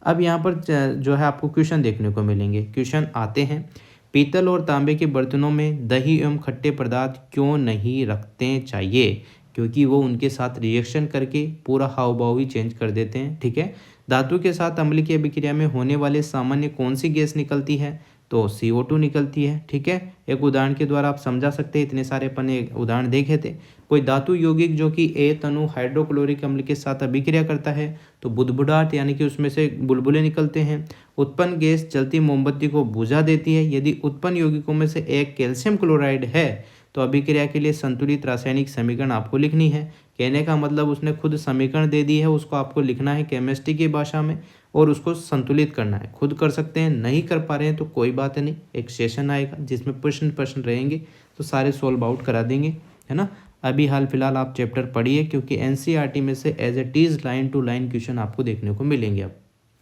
अब यहाँ पर जो है आपको क्वेश्चन देखने को मिलेंगे। क्वेश्चन आते हैं, पीतल और तांबे के बर्तनों में दही एवं खट्टे पदार्थ क्यों नहीं रखते चाहिए? क्योंकि वो उनके साथ रिएक्शन करके पूरा हाव भाव ही चेंज कर देते हैं। ठीक है, धातु के साथ अम्ल की अभिक्रिया में होने वाले सामान्य कौन सी गैस निकलती है? तो CO2 निकलती है। ठीक है, एक उदाहरण के द्वारा आप समझा सकते हैं, इतने सारे अपन उदाहरण देखे थे। कोई धातु यौगिक जो कि A तनु हाइड्रोक्लोरिक अम्ल के साथ अभिक्रिया करता है तो बुदबुदाहट यानी कि उसमें से बुलबुले निकलते हैं। उत्पन्न गैस जलती मोमबत्ती को बुझा देती है। यदि उत्पन्न यौगिकों में से एक कैल्शियम क्लोराइड है तो अभिक्रिया के लिए संतुलित रासायनिक समीकरण आपको लिखनी है। कहने का मतलब उसने खुद समीकरण दे दी है, उसको आपको लिखना है केमिस्ट्री की भाषा में और उसको संतुलित करना है। खुद कर सकते हैं, नहीं कर पा रहे हैं तो कोई बात नहीं, एक सेशन आएगा जिसमें प्रश्न रहेंगे तो सारे सोल्व आउट करा देंगे, है ना। अभी हाल फिलहाल आप चैप्टर पढ़िए, क्योंकि NCERT में से as it is line to line question आपको देखने को मिलेंगे अब,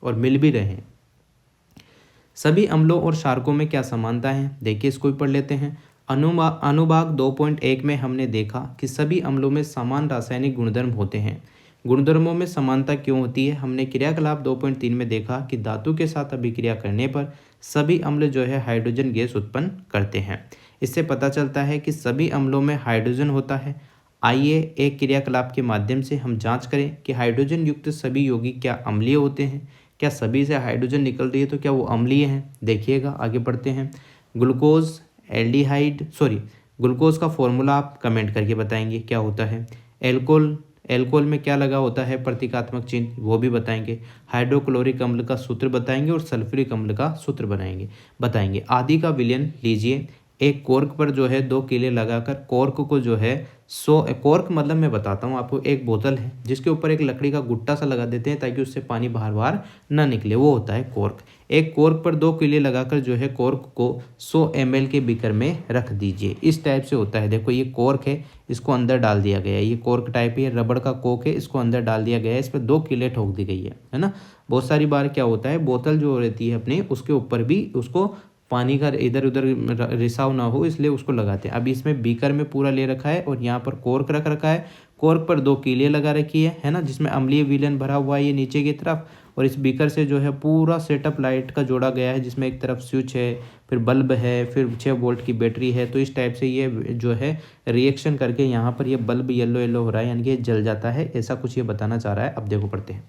और मिल भी रहे हैं। सभी अम्लों और क्षारकों में क्या समानता है? देखिए, इसको भी पढ़ लेते हैं। अनुभाग 2.1 में हमने देखा कि सभी अम्लों में समान रासायनिक गुणधर्म होते हैं। गुणधर्मों में समानता क्यों होती है? हमने क्रियाकलाप 2.3 में देखा कि धातु के साथ अभिक्रिया करने पर सभी अम्ल जो है हाइड्रोजन गैस उत्पन्न करते हैं। इससे पता चलता है कि सभी अम्लों में हाइड्रोजन होता है। आइए एक क्रियाकलाप के माध्यम से हम जांच करें कि हाइड्रोजन युक्त सभी यौगिक क्या अम्लीय होते हैं। क्या सभी से हाइड्रोजन निकल रही है तो क्या वो अम्लीय हैं? देखिएगा, आगे बढ़ते हैं। ग्लूकोज ग्लूकोज का फॉर्मूला आप कमेंट करके बताएंगे क्या होता है। एल्कोहल में क्या लगा होता है प्रतीकात्मक चिन्ह, वो भी बताएंगे। हाइड्रोक्लोरिक अम्ल का सूत्र बताएंगे और सल्फ्यूरिक अम्ल का सूत्र बताएंगे। आदि का विलयन लीजिए। एक कॉर्क पर जो है 2 कीले लगाकर कॉर्क को जो है कॉर्क मतलब मैं बताता हूँ आपको, एक बोतल है जिसके ऊपर एक लकड़ी का गुट्टा सा लगा देते हैं ताकि उससे पानी बाहर ना निकले, वो होता है कॉर्क। एक कॉर्क पर 2 कीले लगाकर जो है कॉर्क को 100 ml के बीकर में रख दीजिए। इस टाइप से होता है। देखो ये कॉर्क है, इसको अंदर डाल दिया गया है। ये कॉर्क टाइप है, रबड़ का कोक है, इसको अंदर डाल दिया गया है। इस पर 2 कीले ठोक दी गई है ना। बहुत सारी बार क्या होता है, बोतल जो रहती है अपने उसके ऊपर भी उसको पानी का इधर उधर रिसाव ना हो इसलिए उसको लगाते हैं। अब इसमें बीकर में पूरा ले रखा है और यहाँ पर कॉर्क रख रखा है। कॉर्क पर 2 कीले लगा रखी है ना, जिसमें अम्लीय विलयन भरा हुआ है ये नीचे की तरफ। और इस बीकर से जो है पूरा सेटअप लाइट का जोड़ा गया है, जिसमें एक तरफ स्विच है, फिर बल्ब है, फिर 6 वोल्ट की बैटरी है। तो इस टाइप से ये जो है रिएक्शन करके यहाँ पर ये बल्ब येलो येलो हो रहा है, यानी कि ये जल जाता है, ऐसा कुछ ये बताना चाह रहा है। अब देखो पढ़ते हैं।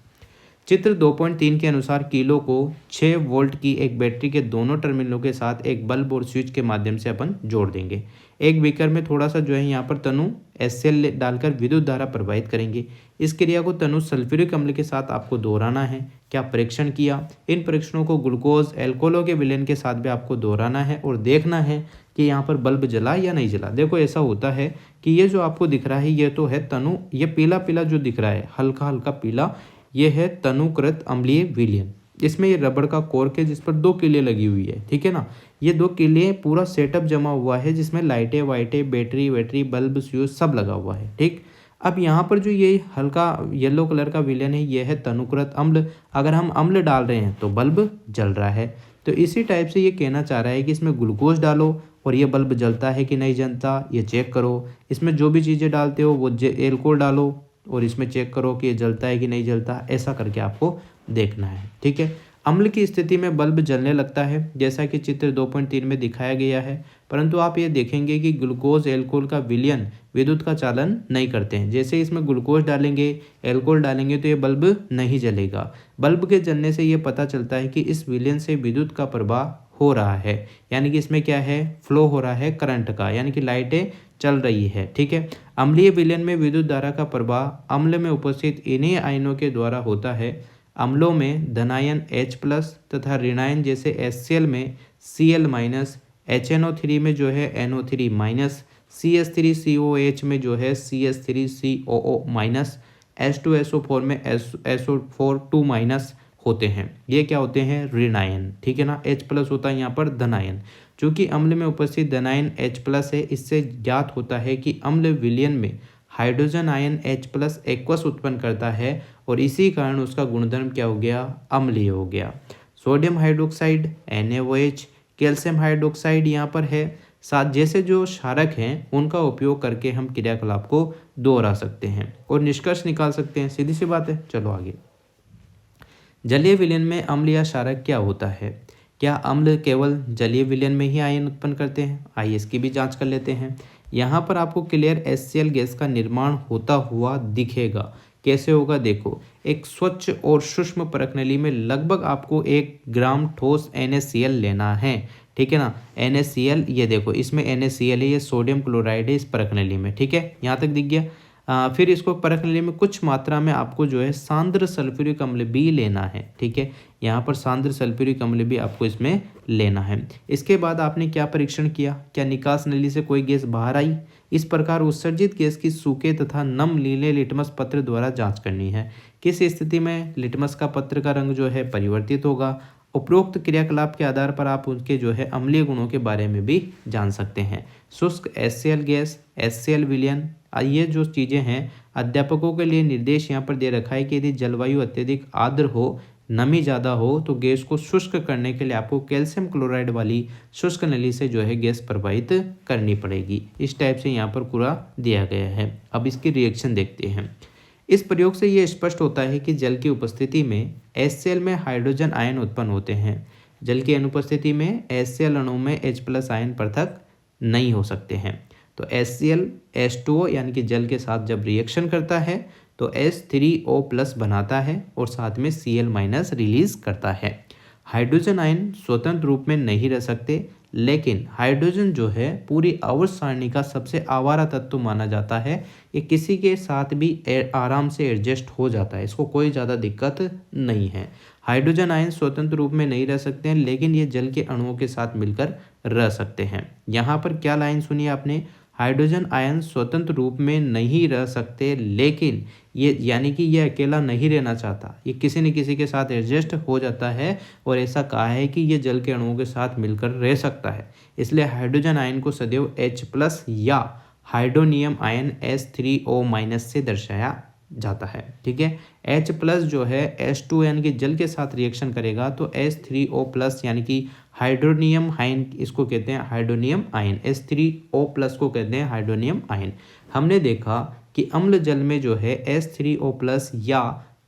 चित्र 2.3 के अनुसार किलो को 6 वोल्ट की एक बैटरी के दोनों टर्मिनलों के साथ एक बल्ब और स्विच के माध्यम से अपन जोड़ देंगे। एक बीकर में थोड़ा सा जो है यहाँ पर तनु HCl डालकर विद्युत धारा प्रवाहित करेंगे। इस क्रिया को तनु सल्फ्यूरिक अम्ल के साथ आपको दोहराना है। क्या परीक्षण किया? इन परीक्षणों को ग्लूकोज एल्कोहलों के विलयन के साथ भी आपको दोहराना है और देखना है कि यहाँ पर बल्ब जला या नहीं जला। देखो ऐसा होता है कि ये जो आपको दिख रहा है ये तो है तनु, ये पीला पीला जो दिख रहा है हल्का हल्का पीला, ये है तनुकृत अम्लीय विलयन। इसमें ये रबड़ का कॉर्क है जिस पर 2 कीले लगी हुई है, ठीक है ना। ये 2 कीले पूरा सेटअप जमा हुआ है जिसमें लाइटें वाइटें बैटरी बल्ब स्विच सब लगा हुआ है, ठीक। अब यहाँ पर जो ये हल्का येलो कलर का विलयन है ये है तनुकृत अम्ल। अगर हम अम्ल डाल रहे हैं तो बल्ब जल रहा है। तो इसी टाइप से ये कहना चाह रहा है कि इसमें ग्लूकोज डालो और ये बल्ब जलता है कि नहीं जलता ये चेक करो। इसमें जो भी चीज़ें डालते हो वो एल्कोहल डालो और इसमें चेक करो कि ये जलता है कि नहीं जलता, ऐसा करके आपको देखना है, ठीक है। अम्ल की स्थिति में बल्ब जलने लगता है जैसा कि चित्र 2.3 में दिखाया गया है, परंतु आप ये देखेंगे कि ग्लूकोज एल्कोहल का विलयन विद्युत का चालन नहीं करते हैं। जैसे इसमें ग्लूकोज डालेंगे एल्कोहल डालेंगे तो ये बल्ब नहीं जलेगा। बल्ब के जलने से ये पता चलता है कि इस विलयन से विद्युत का प्रवाह हो रहा है, यानी कि इसमें क्या है फ्लो हो रहा है करंट का, यानी कि लाइटें चल रही है, ठीक है। अम्लीय विलयन में विद्युत धारा का प्रवाह अम्ल में उपस्थित इन्हीं आयनों के द्वारा होता है। अम्लों में धनायन H+ तथा ऋणायन जैसे HCl में Cl-, HNO3 में जो है NO3-, CH3COH में जो है CH3COO-, H2SO4 में SO4 होते हैं। ये क्या होते हैं ऋणायन, ठीक है ना। H+ होता है यहाँ पर धनायन। चूंकि अम्ल में उपस्थित धनायन H+ है, इससे ज्ञात होता है कि अम्ल विलयन में हाइड्रोजन आयन H+ एक्वस उत्पन्न करता है और इसी कारण उसका गुणधर्म क्या हो गया अम्लीय हो गया। Sodium hydroxide NaOH, calcium hydroxide यहाँ पर है साथ, जैसे जो क्षारक हैं उनका उपयोग करके हम क्रियाकलाप को दोहरा सकते हैं और निष्कर्ष निकाल सकते हैं। सीधी सी बात है। चलो आगे। जलीय विलयन में अम्ल या क्षारक क्या होता है? क्या अम्ल केवल जलीय विलयन में ही आयन उत्पन्न करते हैं? आइए इसकी भी जांच कर लेते हैं। यहाँ पर आपको क्लियर HCl गैस का निर्माण होता हुआ दिखेगा। कैसे होगा देखो, एक स्वच्छ और सूक्ष्म परखनली में लगभग आपको 1 ग्राम ठोस NaCl लेना है, ठीक है ना। NaCl ये देखो इसमें NaCl है, ये सोडियम क्लोराइड है इस परखनली में, ठीक है, यहाँ तक दिख गया। फिर इसको परखने में कुछ मात्रा में आपको जो है सांद्र सल्फ्यूरिक अम्ल भी लेना है, ठीक है। यहाँ पर सांद्र सल्फ्यूरिक अम्ल भी आपको इसमें लेना है। इसके बाद आपने क्या परीक्षण किया? क्या निकास नली से कोई गैस बाहर आई? इस प्रकार उत्सर्जित गैस की सूखे तथा नम नीले लिटमस पत्र द्वारा जांच करनी है। किस स्थिति में लिटमस का पत्र का रंग जो है परिवर्तित होगा? उपरोक्त क्रियाकलाप के आधार पर आप उनके जो है अम्लीय गुणों के बारे में भी जान सकते हैं। शुष्क HCl गैस, HCl विलयन, ये जो चीज़ें हैं अध्यापकों के लिए निर्देश यहाँ पर दे रखा है कि यदि जलवायु अत्यधिक आर्द्र हो, नमी ज़्यादा हो तो गैस को शुष्क करने के लिए आपको कैल्शियम क्लोराइड वाली शुष्क नली से जो है गैस प्रवाहित करनी पड़ेगी। इस टाइप से यहाँ पर पूरा दिया गया है। अब इसकी रिएक्शन देखते हैं। इस प्रयोग से ये स्पष्ट होता है कि जल की उपस्थिति में HCl में हाइड्रोजन आयन उत्पन्न होते हैं। जल की अनुपस्थिति में HCl अणु में H+ आयन पृथक नहीं हो सकते हैं। तो HCl H2O यानी कि जल के साथ जब रिएक्शन करता है तो तो H3O+ बनाता है और साथ में Cl- रिलीज करता है। हाइड्रोजन आयन स्वतंत्र रूप में नहीं रह सकते, लेकिन हाइड्रोजन जो है पूरी आवर्त सारणी का सबसे आवारा तत्व माना जाता है। ये किसी के साथ भी आराम से एडजस्ट हो जाता है, इसको कोई ज़्यादा दिक्कत नहीं है। हाइड्रोजन आयन स्वतंत्र रूप में नहीं रह सकते हैं, लेकिन ये जल के अणुओं के साथ मिलकर रह सकते हैं। यहाँ पर क्या लाइन सुनी आपने? हाइड्रोजन आयन स्वतंत्र रूप में नहीं रह सकते, लेकिन ये यानी कि ये अकेला नहीं रहना चाहता, ये किसी न किसी के साथ एडजस्ट हो जाता है और ऐसा कहा है कि ये जल के अणुओं के साथ मिलकर रह सकता है। इसलिए हाइड्रोजन आयन को सदैव H+ या हाइड्रोनियम आयन H3O- से दर्शाया जाता है। ठीक है, H+ जो है H2 यानी कि जल के साथ रिएक्शन करेगा तो H3O+ यानी कि हाइड्रोनियम आयन, इसको कहते हैं हाइड्रोनियम आयन। H3O+ को कहते हैं हाइड्रोनियम आयन। हमने देखा कि अम्ल जल में जो है H3O+ या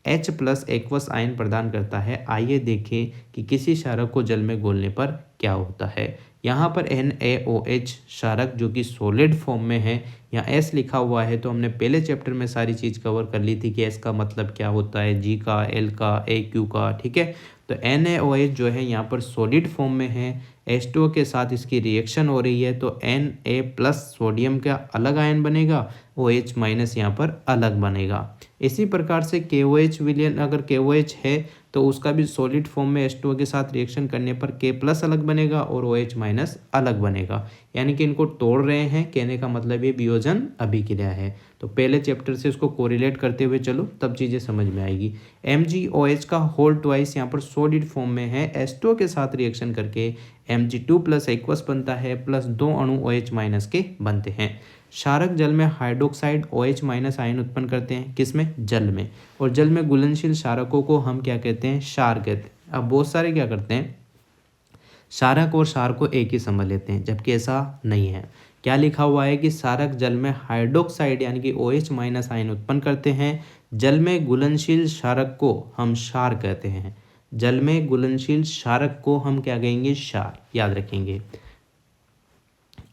H+ एक्वस आयन प्रदान करता है। आइए देखें कि किसी क्षारक को जल में घोलने पर क्या होता है। यहाँ पर NaOH क्षारक जो कि सॉलिड फॉर्म में है, यहाँ S लिखा हुआ है, तो हमने पहले चैप्टर में सारी चीज़ कवर कर ली थी कि S का मतलब क्या होता है, G का, L का, AQ का। ठीक है, तो NaOH जो है यहाँ पर सॉलिड फॉर्म में है, H2O के साथ इसकी रिएक्शन हो रही है, तो Na+ सोडियम का अलग आयन बनेगा, OH- यहाँ पर अलग बनेगा। इसी प्रकार से KOH विलयन, अगर KOH है तो उसका भी सॉलिड फॉर्म में H2O के साथ रिएक्शन करने पर K+ अलग बनेगा और OH- अलग बनेगा। यानी कि इनको तोड़ रहे हैं, कहने का मतलब ये वियोजन अभिक्रिया है। तो पहले चैप्टर से इसको कोरिलेट करते हुए चलो, तब चीज़ें समझ में आएगी। MgOH का होल ट्वाइस यहाँ पर सॉलिड फॉर्म में है, H2O के साथ रिएक्शन करके Mg2+ एक्वस बनता है, प्लस 2 अणु OH- के बनते हैं। क्षारक जल में हाइड्रोक्साइड OH- आयन उत्पन्न करते हैं, किसमें? जल में। और जल में घुलनशील क्षारकों को हम क्या कहते हैं? क्षार कहते हैं। अब बहुत सारे क्या करते हैं, क्षारक और क्षार को एक ही समझ लेते हैं, जबकि ऐसा नहीं है। क्या लिखा हुआ है कि क्षारक जल में हाइड्रोक्साइड यानी कि OH- आयन उत्पन्न करते हैं। जल में घुलनशील क्षारक को हम क्षार कहते हैं। जल में घुलनशील क्षारक को हम क्या कहेंगे? क्षार। याद रखेंगे।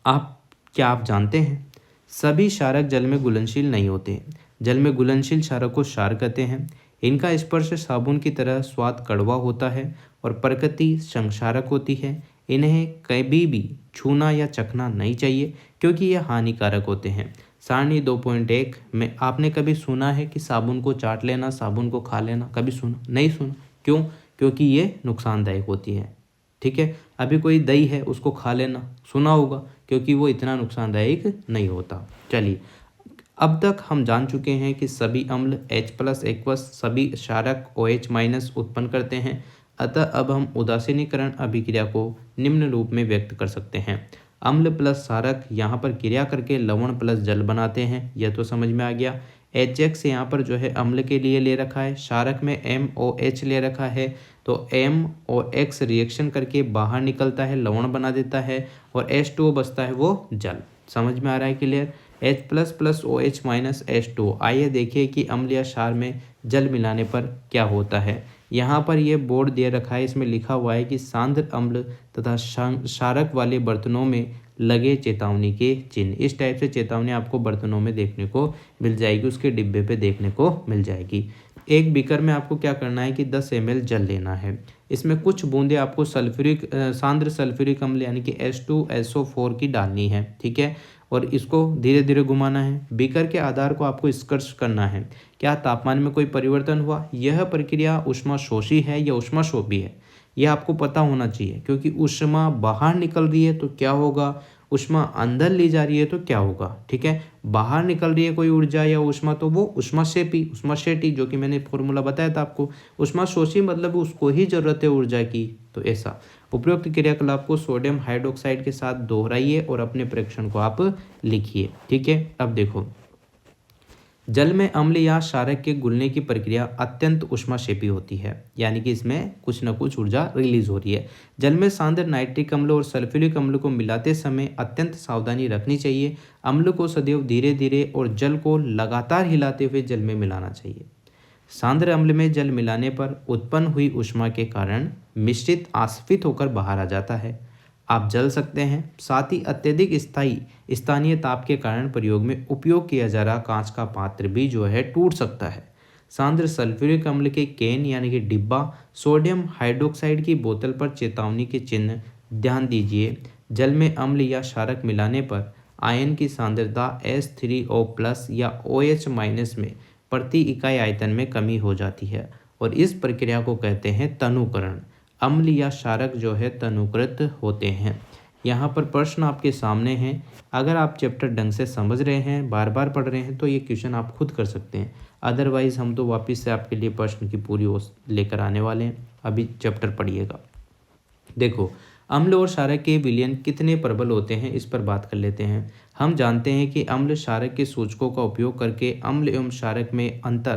आप जानते हैं सभी क्षारक जल में घुलनशील नहीं होते। जल में घुलनशील क्षारक को क्षार कहते हैं। इनका स्पर्श साबुन की तरह स्वाद कड़वा होता है और प्रकृति संक्षारक होती है। इन्हें कभी भी छूना या चखना नहीं चाहिए, क्योंकि ये हानिकारक होते हैं। सारणी 2.1 में आपने कभी सुना है कि साबुन को चाट लेना, साबुन को खा लेना? कभी सुना? नहीं सुना। क्यों? क्योंकि ये नुकसानदायक होती है। ठीक है, अभी कोई दही है उसको खा लेना, सुना होगा, क्योंकि वो इतना नुकसानदायक नहीं होता। चलिए, अब तक हम जान चुके हैं कि सभी अम्ल H+ एक्वस सभी क्षारक OH- उत्पन्न करते हैं। अतः अब हम उदासीनीकरण अभिक्रिया को निम्न रूप में व्यक्त कर सकते हैं। अम्ल प्लस क्षारक यहाँ पर क्रिया करके लवण प्लस जल बनाते हैं, यह तो समझ में आ गया। HX यहाँ पर जो है अम्ल के लिए ले रखा है, क्षारक में MOH ले रखा है, तो MOX रिएक्शन करके बाहर निकलता है, लवण बना देता है, और H2O बचता है वो जल। समझ में आ रहा है? क्लियर। H+ + OH- H2O। आइए देखिए कि अम्ल या क्षार में जल मिलाने पर क्या होता है। यहाँ पर ये बोर्ड दे रखा है, इसमें लिखा हुआ है कि सांद्र अम्ल तथा क्षारक वाले बर्तनों में लगे चेतावनी के चिन्ह। इस टाइप से चेतावनी आपको बर्तनों में देखने को मिल जाएगी, उसके डिब्बे पे देखने को मिल जाएगी। एक बीकर में आपको क्या करना है कि 10 ml जल लेना है। इसमें कुछ बूंदे आपको सांद्र सल्फ्यूरिक अम्ल यानी कि H2SO4 की डालनी है। ठीक है, और इसको धीरे धीरे घुमाना है। बीकर के आधार को आपको स्पर्श करना है। क्या तापमान में कोई परिवर्तन हुआ? यह प्रक्रिया ऊष्माशोषी है या ऊष्माशोपी है, यह आपको पता होना चाहिए, क्योंकि ऊष्मा बाहर निकल रही है तो क्या होगा, ऊष्मा अंदर ली जा रही है तो क्या होगा। ठीक है, बाहर निकल रही है कोई ऊर्जा या ऊष्मा तो वो ऊष्माक्षेपी, ऊष्माक्षेपी, जो कि मैंने फॉर्मूला बताया था आपको। ऊष्माशोषी मतलब उसको ही जरूरत है ऊर्जा की, तो ऐसा। उपरोक्त क्रियाकलाप को सोडियम हाइड्रोक्साइड के साथ दोहराइए और अपने परीक्षण को आप लिखिए। ठीक है, अब देखो, जल में अम्ल या क्षारक के घुलने की प्रक्रिया अत्यंत ऊष्माक्षेपी होती है, यानी कि इसमें कुछ न कुछ ऊर्जा रिलीज हो रही है। जल में सांद्र नाइट्रिक अम्ल और सल्फ्यूरिक अम्ल को मिलाते समय अत्यंत सावधानी रखनी चाहिए। अम्ल को सदैव धीरे धीरे और जल को लगातार हिलाते हुए जल में मिलाना चाहिए। सांद्र अम्ल में जल मिलाने पर उत्पन्न हुई ऊष्मा के कारण मिश्रित आस्फित होकर बाहर आ जाता है। आप जल सकते हैं। साथ ही अत्यधिक स्थायी स्थानीय ताप के कारण प्रयोग में उपयोग किया जा रहा कांच का पात्र भी जो है टूट सकता है। सांद्र सल्फ्यूरिक अम्ल के कैन यानी कि डिब्बा, सोडियम हाइड्रोक्साइड की बोतल पर चेतावनी के चिन्ह ध्यान दीजिए। जल में अम्ल या क्षारक मिलाने पर आयन की सांद्रता H3O+ या OH- में प्रति इकाई आयतन में कमी हो जाती है और इस प्रक्रिया को कहते हैं तनुकरण। अम्ल या क्षारक जो है तनुकृत होते हैं। यहाँ पर प्रश्न आपके सामने हैं। अगर आप चैप्टर ढंग से समझ रहे हैं, बार बार पढ़ रहे हैं, तो ये क्वेश्चन आप खुद कर सकते हैं। अदरवाइज़ हम तो वापस से आपके लिए प्रश्न की पूरी लेकर आने वाले हैं। अभी चैप्टर पढ़िएगा। देखो, अम्ल और क्षारक के विलयन कितने प्रबल होते हैं, इस पर बात कर लेते हैं। हम जानते हैं कि अम्ल क्षारक के सूचकों का उपयोग करके अम्ल एवं क्षारक में अंतर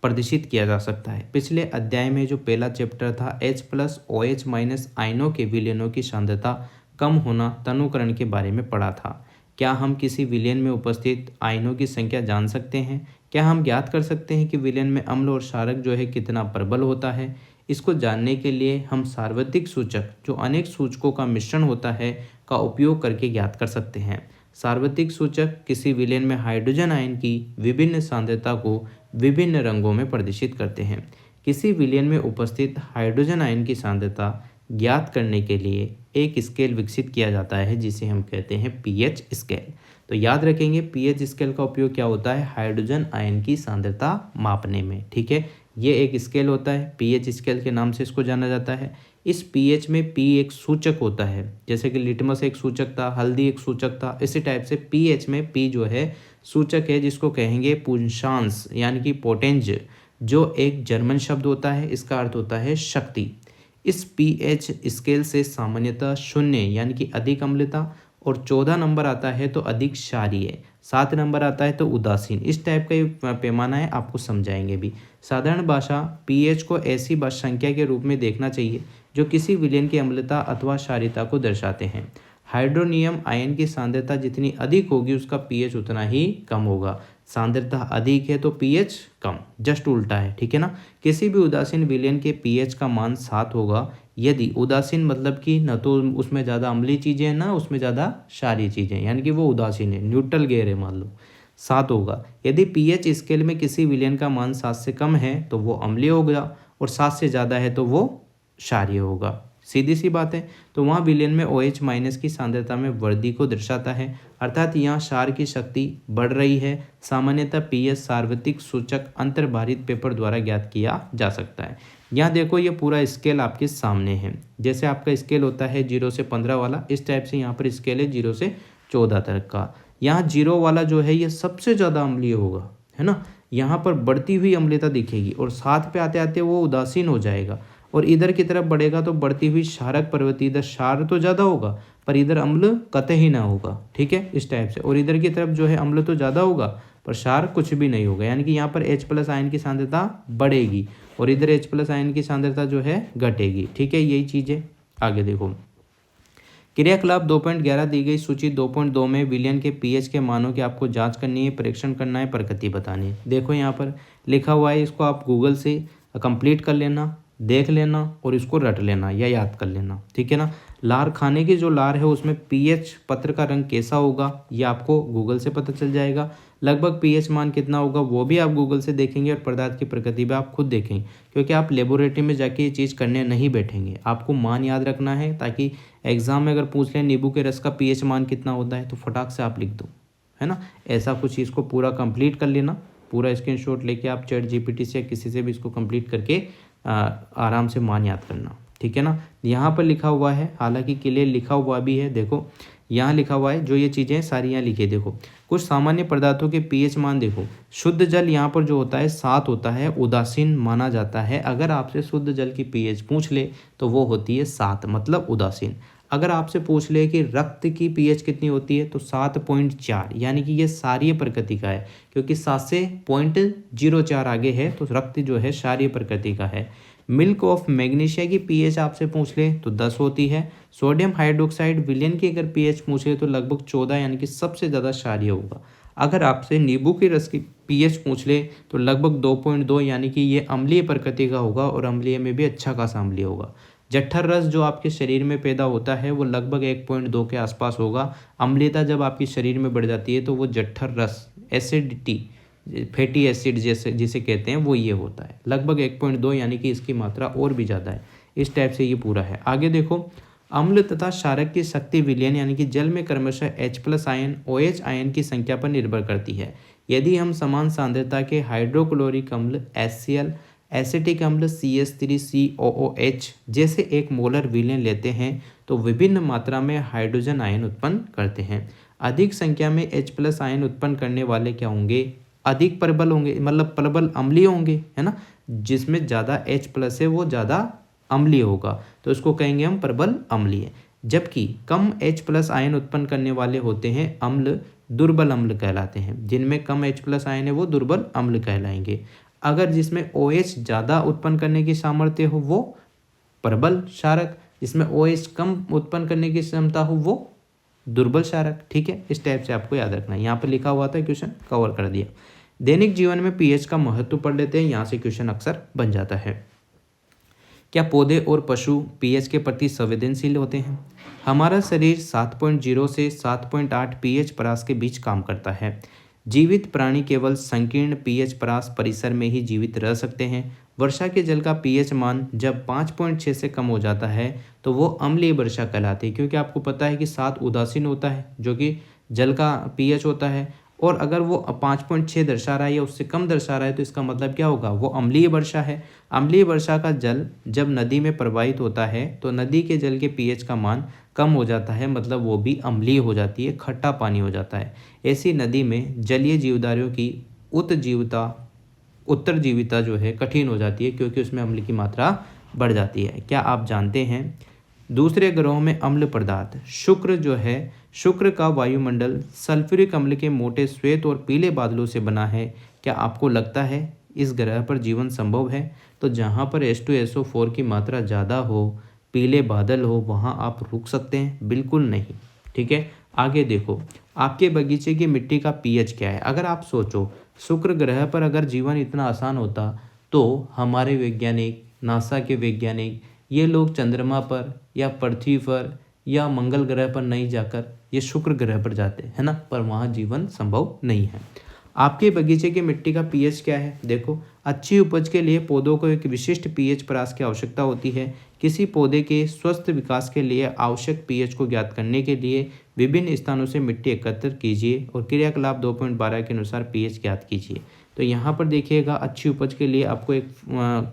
प्रदर्शित किया जा सकता है। पिछले अध्याय में जो पहला चैप्टर था H+OH- आयनों के विलयनों की सांद्रता कम होना तनुकरण के बारे में पढ़ा था। क्या हम किसी विलयन में उपस्थित आयनों की संख्या जान सकते हैं? क्या हम ज्ञात कर सकते हैं कि विलयन में अम्ल और क्षारक जो है कितना प्रबल होता है? इसको जानने के लिए हम सार्वत्रिक सूचक, जो अनेक सूचकों का मिश्रण होता है, का उपयोग करके ज्ञात कर सकते हैं। सार्वत्रिक सूचक किसी विलयन में हाइड्रोजन आयन की विभिन्न सांद्रता को विभिन्न रंगों में प्रदर्शित करते हैं। किसी विलयन में उपस्थित हाइड्रोजन आयन की सांद्रता ज्ञात करने के लिए एक स्केल विकसित किया जाता है जिसे हम कहते हैं पीएच स्केल। तो याद रखेंगे, पीएच स्केल का उपयोग क्या होता है? हाइड्रोजन आयन की सांद्रता मापने में। ठीक है, ये एक स्केल होता है, पीएच स्केल के नाम से इसको जाना जाता है। इस पीएच में पी एक सूचक होता है, जैसे कि लिटमस एक सूचक था, हल्दी एक सूचक था। इसी टाइप से पीएच में पी जो है सूचक है, जिसको कहेंगे पुंसांश यानी कि पोटेंज, जो एक जर्मन शब्द होता है। इसका अर्थ होता है शक्ति। इस पीएच स्केल से सामान्यतः 0 यानी कि अधिक अम्लता, और 14 नंबर आता है तो अधिक क्षारीय, 7 नंबर आता है तो उदासीन। इस टाइप का ये पैमाना है, आपको समझाएंगे भी। साधारण भाषा पीएच को ऐसी संख्या के रूप में देखना चाहिए जो किसी विलयन की अम्लता अथवा क्षारीयता को दर्शाते हैं। हाइड्रोनियम आयन की सांद्रता जितनी अधिक होगी उसका पीएच उतना ही कम होगा। सांद्रता अधिक है तो पीएच कम, जस्ट उल्टा है। ठीक है ना। किसी भी उदासीन विलयन के पीएच का मान 7 होगा यदि उदासीन मतलब कि न तो उसमें ज़्यादा अम्लीय चीज़ें हैं ना उसमें ज़्यादा क्षारीय चीज़ें, यानी कि वो उदासीन है, न्यूट्रल गैर है, मान लो 7 होगा। यदि पीएच स्केल में किसी विलयन का मान 7 से कम है तो वो अम्लीय होगा, और 7 से ज़्यादा है तो वो क्षारीय होगा। सीधी सी बात है। तो वहाँ विलयन में OH- की सांद्रता में वृद्धि को दर्शाता है, अर्थात यहाँ क्षार की शक्ति बढ़ रही है। सामान्यतः पीएच सार्वत्रिक सूचक अंतर्भारित पेपर द्वारा ज्ञात किया जा सकता है। यहाँ देखो, ये पूरा स्केल आपके सामने है। जैसे आपका स्केल होता है 0 से 15 वाला, इस टाइप से यहाँ पर स्केल है 0 से 14 तक का। यहाँ 0 वाला जो है ये सबसे ज़्यादा अम्लीय होगा, है ना। यहाँ पर बढ़ती हुई अम्लीयता दिखेगी, और 7 पे आते आते वो उदासीन हो जाएगा, और इधर की तरफ बढ़ेगा तो बढ़ती हुई क्षारक प्रवृत्ति, इधर क्षार तो ज़्यादा होगा पर इधर अम्ल कतई ना होगा। ठीक है, इस टाइप से। और इधर की तरफ जो है अम्ल तो ज़्यादा होगा पर क्षार कुछ भी नहीं होगा, यानी कि यहाँ पर H+ आयन की सांद्रता बढ़ेगी और इधर H+ आयन की सांद्रता जो है घटेगी। ठीक है, यही चीज़ है। आगे देखो, क्रियाकलाप 2.11 दी गई सूची 2.2 में विलयन के पीएच के मानों की आपको जांच करनी है, परीक्षण करना है, प्रकृति बतानी है। देखो यहाँ पर लिखा हुआ है, इसको आप गूगल से कंप्लीट कर लेना, देख लेना और इसको रट लेना या याद कर लेना। ठीक है ना। लार खाने की जो लार है उसमें पीएच पत्र का रंग कैसा होगा ये आपको गूगल से पता चल जाएगा। लगभग पीएच मान कितना होगा वो भी आप गूगल से देखेंगे, और पदार्थ की प्रकृति भी आप खुद देखेंगे, क्योंकि आप लेबोरेटरी में जाके ये चीज़ करने नहीं बैठेंगे। आपको मान याद रखना है, ताकि एग्जाम में अगर पूछ लें नींबू के रस का पीएच मान कितना होता है तो फटाक से आप लिख दो, है ना। ऐसा कुछ इसको पूरा कंप्लीट कर लेना, पूरा स्क्रीनशॉट लेके आप ChatGPT से या किसी से भी इसको कंप्लीट करके आराम से मान याद करना। ठीक है ना। यहाँ पर लिखा हुआ है, हालांकि क्लियर लिखा हुआ भी है, देखो यहाँ लिखा हुआ है, जो ये चीज़ें सारी यहाँ लिखी है। देखो कुछ सामान्य पदार्थों के पीएच मान देखो, शुद्ध जल यहाँ पर जो होता है 7 होता है, उदासीन माना जाता है। अगर आपसे शुद्ध जल की पीएच पूछ ले तो वो होती है 7, मतलब उदासीन। अगर आपसे पूछ ले कि रक्त की पीएच कितनी होती है तो 7.4, यानी कि ये क्षारीय प्रकृति का है, क्योंकि 7 से 0.04 आगे है तो रक्त जो है क्षारीय प्रकृति का है। मिल्क ऑफ मैग्नीशिया की पीएच आपसे पूछ ले तो 10 होती है। सोडियम हाइड्रोक्साइड विलयन की अगर पीएच पूछ ले तो लगभग 14, यानी कि सबसे ज़्यादा क्षारीय होगा। अगर आपसे नींबू के रस की पीएच पूछ ले तो लगभग 2.2, यानी कि ये अम्लीय प्रकृति का होगा, और अम्लीय में भी अच्छा खासा अम्लीय होगा। जठर रस जो आपके शरीर में पैदा होता है वो लगभग 1.2 के आसपास होगा। अम्लीयता जब आपके शरीर में बढ़ जाती है तो वो जठर रस, एसिडिटी, फैटी एसिड जैसे जिसे कहते हैं वो ये होता है लगभग 1.2, यानी कि इसकी मात्रा और भी ज़्यादा है। इस टाइप से ये पूरा है। आगे देखो, अम्ल तथा क्षारक की शक्ति विलयन यानी कि जल में क्रमशः H+ आयन OH आयन की संख्या पर निर्भर करती है। यदि हम समान सांद्रता के हाइड्रोक्लोरिक अम्ल HCl, एसिटिक अम्ल CH3COOH जैसे एक मोलर विलयन लेते हैं तो विभिन्न मात्रा में हाइड्रोजन आयन उत्पन्न करते हैं। अधिक संख्या में H+ आयन उत्पन्न करने वाले क्या होंगे, अधिक प्रबल होंगे, मतलब प्रबल अम्लीय होंगे, है ना। जिसमें ज़्यादा H+ है वो ज़्यादा अम्लीय होगा, तो इसको कहेंगे हम प्रबल अम्लीय। जबकि कम H+ आयन उत्पन्न करने वाले होते हैं अम्ल दुर्बल अम्ल कहलाते हैं। जिनमें कम H+ आयन है वो दुर्बल अम्ल कहलाएंगे। अगर जिसमें OH ज़्यादा उत्पन्न करने की सामर्थ्य हो वो प्रबल क्षारक, जिसमें OH कम उत्पन्न करने की क्षमता हो वो दुर्बल क्षारक। ठीक है, इस टाइप से आपको याद रखना है। यहाँ पर लिखा हुआ था, क्वेश्चन कवर कर दिया। दैनिक जीवन में pH का महत्व पढ़ लेते हैं, यहाँ से क्वेश्चन अक्सर बन जाता है। क्या पौधे और पशु pH के प्रति संवेदनशील होते हैं? हमारा शरीर 7.0 से 7.8 pH परास के बीच काम करता है। जीवित प्राणी केवल संकीर्ण pH परास परिसर में ही जीवित रह सकते हैं। वर्षा के जल का pH मान जब 5.6 से कम हो जाता है तो वो अम्लीय वर्षा कहलाती है, क्योंकि आपको पता है कि 7 उदासीन होता है जो कि जल का pH होता है, और अगर वो 5.6 दर्शा रहा है या उससे कम दर्शा रहा है तो इसका मतलब क्या होगा, वो अम्लीय वर्षा है। अम्लीय वर्षा का जल जब नदी में प्रवाहित होता है तो नदी के जल के pH का मान कम हो जाता है, मतलब वो भी अम्लीय हो जाती है, खट्टा पानी हो जाता है। ऐसी नदी में जलीय जीवधारियों की उत्तरजीविता जो है कठिन हो जाती है, क्योंकि उसमें अम्ल की मात्रा बढ़ जाती है। क्या आप जानते हैं दूसरे ग्रहों में अम्ल पदार्थ शुक्र जो है, शुक्र का वायुमंडल सल्फ्यूरिक अम्ल के मोटे श्वेत और पीले बादलों से बना है। क्या आपको लगता है इस ग्रह पर जीवन संभव है? तो जहाँ पर H2SO4 की मात्रा ज़्यादा हो, पीले बादल हो, वहाँ आप रुक सकते हैं? बिल्कुल नहीं। ठीक है, आगे देखो, आपके बगीचे की मिट्टी का pH क्या है? अगर आप सोचो शुक्र ग्रह पर अगर जीवन इतना आसान होता तो हमारे वैज्ञानिक, नासा के वैज्ञानिक, ये लोग चंद्रमा पर या पृथ्वी पर या मंगल ग्रह पर नहीं जाकर ये शुक्र ग्रह पर जाते हैं, है ना, पर वहाँ जीवन संभव नहीं है। आपके बगीचे की मिट्टी का pH क्या है? देखो, अच्छी उपज के लिए पौधों को एक विशिष्ट pH परास की आवश्यकता होती है। किसी पौधे के स्वस्थ विकास के लिए आवश्यक pH को ज्ञात करने के लिए विभिन्न स्थानों से मिट्टी एकत्र कीजिए और क्रियाकलाप 2.12 के अनुसार pH ज्ञात कीजिए। तो यहाँ पर देखिएगा, अच्छी उपज के लिए आपको एक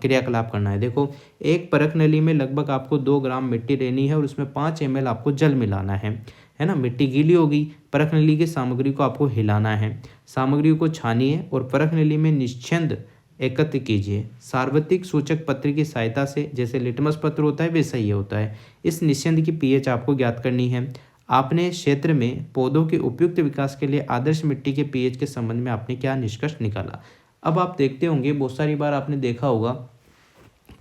क्रियाकलाप करना है। देखो, एक परख नली में लगभग आपको 2 ग्राम मिट्टी लेनी है और उसमें 5 ml आपको जल मिलाना है ना। मिट्टी गीली होगी, परख नली की सामग्री को आपको हिलाना है, सामग्री को छानिए और परख नली में निश्चिंद एकत्र कीजिए। सार्वत्रिक सूचक पत्र की सहायता से, जैसे लिटमस पत्र होता है वैसा ही होता है, इस निश्चिंद की pH आपको ज्ञात करनी है। आपने क्षेत्र में पौधों के उपयुक्त विकास के लिए आदर्श मिट्टी के pH के संबंध में आपने क्या निष्कर्ष निकाला? अब आप देखते होंगे, बहुत सारी बार आपने देखा होगा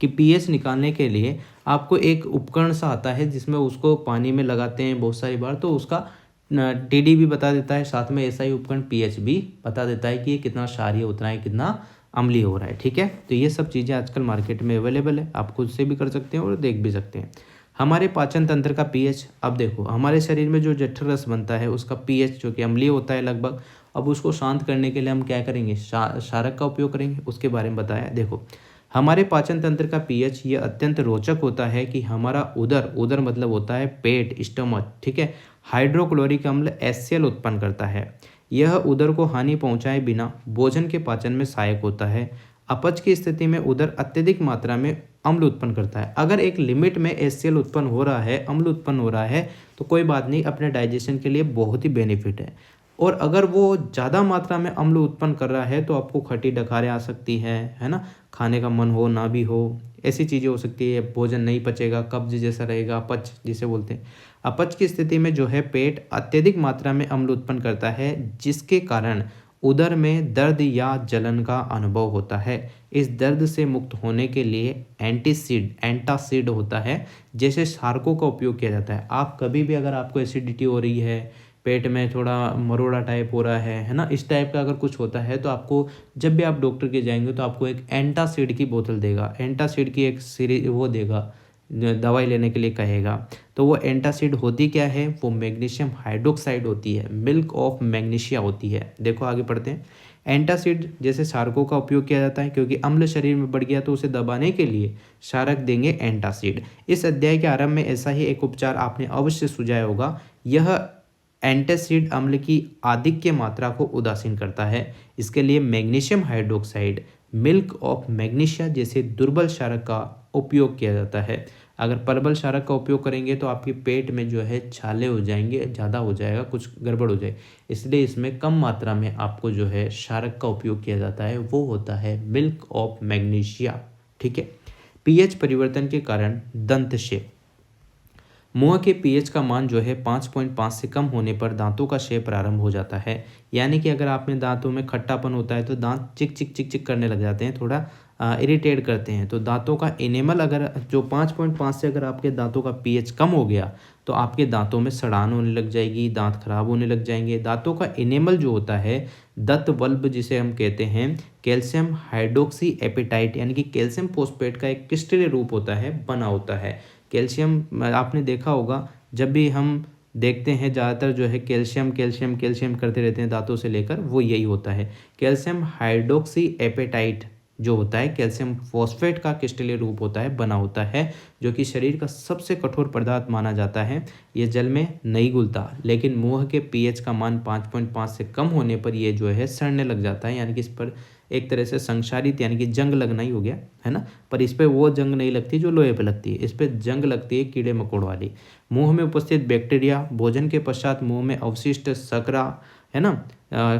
कि pH निकालने के लिए आपको एक उपकरण सा आता है जिसमें उसको पानी में लगाते हैं बहुत सारी बार, तो उसका TD भी बता देता है, साथ में ऐसा ही उपकरण pH भी बता देता है कि ये कितना क्षारीय उतना है, कितना अम्लीय हो रहा है। ठीक है, तो ये सब चीज़ें आजकल मार्केट में अवेलेबल है, आप खुद से भी कर सकते हैं और देख भी सकते हैं। हमारे पाचन तंत्र का pH, अब देखो, हमारे शरीर में जो जठर रस बनता है उसका pH जो कि अम्लीय होता है लगभग, अब उसको शांत करने के लिए हम क्या करेंगे, क्षारक का उपयोग करेंगे, उसके बारे में बताया। देखो, हमारे पाचन तंत्र का pH ये अत्यंत रोचक होता है कि हमारा उदर मतलब होता है पेट, स्टमक, ठीक है, हाइड्रोक्लोरिक अम्ल HCl उत्पन्न करता है। यह उदर को हानि पहुंचाए बिना भोजन के पाचन में सहायक होता है। अपच की स्थिति में उदर अत्यधिक मात्रा में अम्ल उत्पन्न करता है। अगर एक लिमिट में HCl उत्पन्न हो रहा है, अम्ल उत्पन्न हो रहा है, तो कोई बात नहीं, अपने डाइजेशन के लिए बहुत ही बेनिफिट है। और अगर वो ज़्यादा मात्रा में अम्ल उत्पन्न कर रहा है तो आपको खट्टी डकारें आ सकती है ना, खाने का मन हो ना भी हो, ऐसी चीज़ें हो सकती है, भोजन नहीं पचेगा, कब्ज जैसा रहेगा, अपच जिसे बोलते हैं। अपच की स्थिति में जो है पेट अत्यधिक मात्रा में अम्ल उत्पन्न करता है, जिसके कारण उदर में दर्द या जलन का अनुभव होता है। इस दर्द से मुक्त होने के लिए एंटासिड होता है, जैसे क्षारकों का उपयोग किया जाता है। आप कभी भी अगर आपको एसिडिटी हो रही है, पेट में थोड़ा मरोड़ा टाइप हो रहा है ना, इस टाइप का अगर कुछ होता है तो आपको जब भी आप डॉक्टर के जाएंगे तो आपको एक एंटासिड की बोतल देगा, एंटासिड की एक सीरीज वो देगा, दवाई लेने के लिए कहेगा, तो वो एंटासिड होती क्या है, वो मैग्नीशियम हाइड्रोक्साइड होती है, मिल्क ऑफ मैग्नीशिया होती है। देखो आगे पढ़ते हैं। एंटासिड जैसे क्षारकों का उपयोग किया जाता है, क्योंकि अम्ल शरीर में बढ़ गया तो उसे दबाने के लिए क्षारक देंगे एंटासिड। इस अध्याय के आरंभ में ऐसा ही एक उपचार आपने अवश्य सुझाया होगा। यह एंटासिड अम्ल की आधिक्य मात्रा को उदासीन करता है। इसके लिए magnesium hydroxide, milk of magnesia जैसे दुर्बल क्षारक का उपयोग किया जाता है। अगर प्रबल क्षारक का उपयोग करेंगे तो आपके पेट में जो है छाले हो जाएंगे, ज़्यादा हो जाएगा, कुछ गड़बड़ हो जाए, इसलिए इसमें कम मात्रा में आपको जो है क्षारक का उपयोग किया जाता है, वो होता है मिल्क ऑफ मैग्नीशिया। ठीक है। पीएच परिवर्तन के कारण दंत शेप। मुंह के पीएच का मान जो है 5.5 से कम होने पर दांतों का क्षय प्रारंभ हो जाता है। यानी कि अगर आप में दांतों में खट्टापन होता है तो दांत चिक चिक चिक चिक करने लग जाते हैं, थोड़ा इरिटेट करते हैं। तो दांतों का इनेमल अगर जो 5.5 से अगर आपके दांतों का पीएच कम हो गया तो आपके दांतों में सड़ान होने लग जाएगी, दांत खराब होने लग जाएंगे। दांतों का इनेमल जो होता है, दंत बल्ब जिसे हम कहते हैं, कैल्शियम हाइड्रोक्सी एपेटाइट यानी कि कैल्शियम फॉस्फेट का एक क्रिस्टलीय रूप होता है, बना होता है। कैल्शियम आपने देखा होगा, जब भी हम देखते हैं ज़्यादातर जो है कैल्शियम कैल्शियम कैल्शियम करते रहते हैं दांतों से लेकर, वो यही होता है। कैल्शियम हाइड्रोक्सी एपेटाइट जो होता है कैल्शियम फॉस्फेट का क्रिस्टलीय रूप होता है, बना होता है, जो कि शरीर का सबसे कठोर पदार्थ माना जाता है। ये जल में नहीं घुलता, लेकिन मुंह के पीएच का मान 5.5 से कम होने पर ये जो है सड़ने लग जाता है, यानी कि इस पर एक तरह से संक्षारित यानी कि जंग लगना ही हो गया है ना। पर इस पर वो जंग नहीं लगती जो लोहे पे लगती है, इस पर जंग लगती है कीड़े मकोड़ वाली। मुंह में उपस्थित बैक्टीरिया भोजन के पश्चात मुंह में अवशिष्ट शकरा है ना,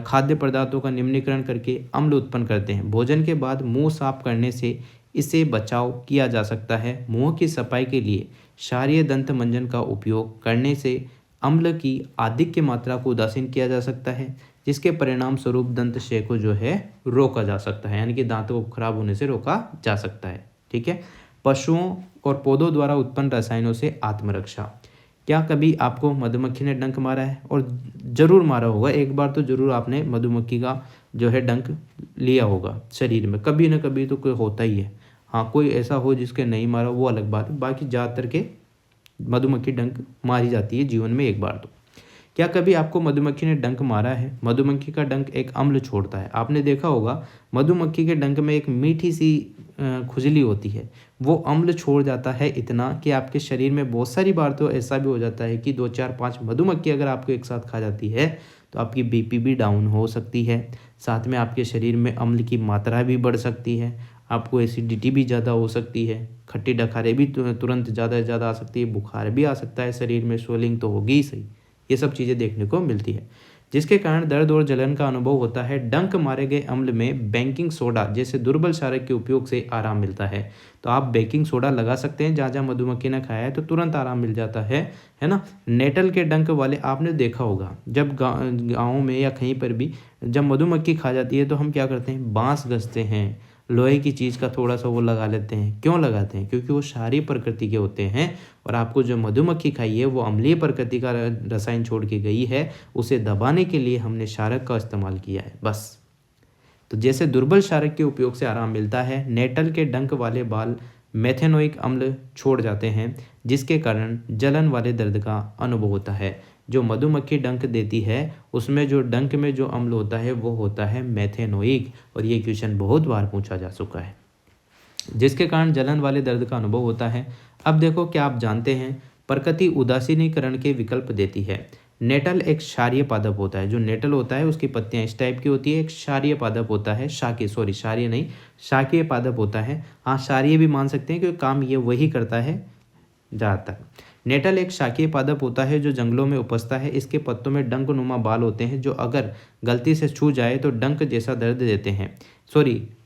खाद्य पदार्थों का निम्नीकरण करके अम्ल उत्पन्न करते हैं। भोजन के बाद मुंह साफ करने से इसे बचाव किया जा सकता है। मुंह की सफाई के लिए क्षारीय दंत मंजन का उपयोग करने से अम्ल की आधिक्य मात्रा को उदासीन किया जा सकता है, जिसके परिणाम स्वरूप दंत क्षय को जो है रोका जा सकता है, यानी कि दांतों को खराब होने से रोका जा सकता है। ठीक है। पशुओं और पौधों द्वारा उत्पन्न रसायनों से आत्मरक्षा। क्या कभी आपको मधुमक्खी ने डंक मारा है? और ज़रूर मारा होगा, एक बार तो ज़रूर आपने मधुमक्खी का जो है डंक लिया होगा शरीर में, कभी ना कभी तो कोई होता ही है। हाँ, कोई ऐसा हो जिसके नहीं मारा वो अलग बात है, बाकी ज़्यादातर के मधुमक्खी डंक मारी जाती है जीवन में एक बार तो। क्या कभी आपको मधुमक्खी ने डंक मारा है? मधुमक्खी का डंक एक अम्ल छोड़ता है। आपने देखा होगा मधुमक्खी के डंक में एक मीठी सी खुजली होती है, वो अम्ल छोड़ जाता है इतना कि आपके शरीर में बहुत सारी बार तो ऐसा भी हो जाता है कि 2 4 5 मधुमक्खी अगर आपको एक साथ खा जाती है तो आपकी बीपी भी डाउन हो सकती है, साथ में आपके शरीर में अम्ल की मात्रा भी बढ़ सकती है, आपको एसिडिटी भी ज़्यादा हो सकती है, खट्टी डकारे भी तुरंत ज़्यादा से ज़्यादा आ सकती है, बुखार भी आ सकता है, शरीर में स्वेलिंग तो होगी ही सही। ये सब चीज़ें देखने को मिलती है, जिसके कारण दर्द और जलन का अनुभव होता है। डंक मारे गए अम्ल में बेकिंग सोडा जैसे दुर्बल क्षारक के उपयोग से आराम मिलता है। तो आप बेकिंग सोडा लगा सकते हैं, जहाँ जहाँ मधुमक्खी ने खाया है तो तुरंत आराम मिल जाता है ना। नेटल के डंक वाले आपने देखा होगा, जब गाँव में या कहीं पर भी जब मधुमक्खी खा जाती है तो हम क्या करते हैं, बाँस घसते हैं, लोहे की चीज़ का थोड़ा सा वो लगा लेते हैं। क्यों लगाते हैं? क्योंकि वो क्षारीय प्रकृति के होते हैं, और आपको जो मधुमक्खी खाई है वो अम्लीय प्रकृति का रसायन छोड़ के गई है, उसे दबाने के लिए हमने क्षारक का इस्तेमाल किया है बस। तो जैसे दुर्बल क्षारक के उपयोग से आराम मिलता है, नेटल के डंक वाले बाल मेथेनोइक अम्ल छोड़ जाते हैं, जिसके कारण जलन वाले दर्द का अनुभव होता है। जो मधुमक्खी डंक देती है उसमें जो डंक में जो अम्ल होता है वो होता है मेथेनोइक, और ये क्वेश्चन बहुत बार पूछा जा चुका है, जिसके कारण जलन वाले दर्द का अनुभव होता है। अब देखो, क्या आप जानते हैं प्रकृति उदासीनीकरण के विकल्प देती है। नेटल एक क्षारीय पादप होता है। जो नेटल होता है उसकी पत्तियां इस टाइप की होती है, एक क्षारीय पादप होता है, क्षारीय नहीं, शाकीय पादप होता है। हाँ, क्षारीय भी मान सकते हैं क्योंकि काम ये वही करता है ज़्यादातर। नेटल एक शाकीय पादप होता है जो जंगलों में उपजता है। इसके पत्तों में डंक नुमा बाल होते हैं जो अगर गलती से छू जाए तो डंक जैसा दर्द देते हैं।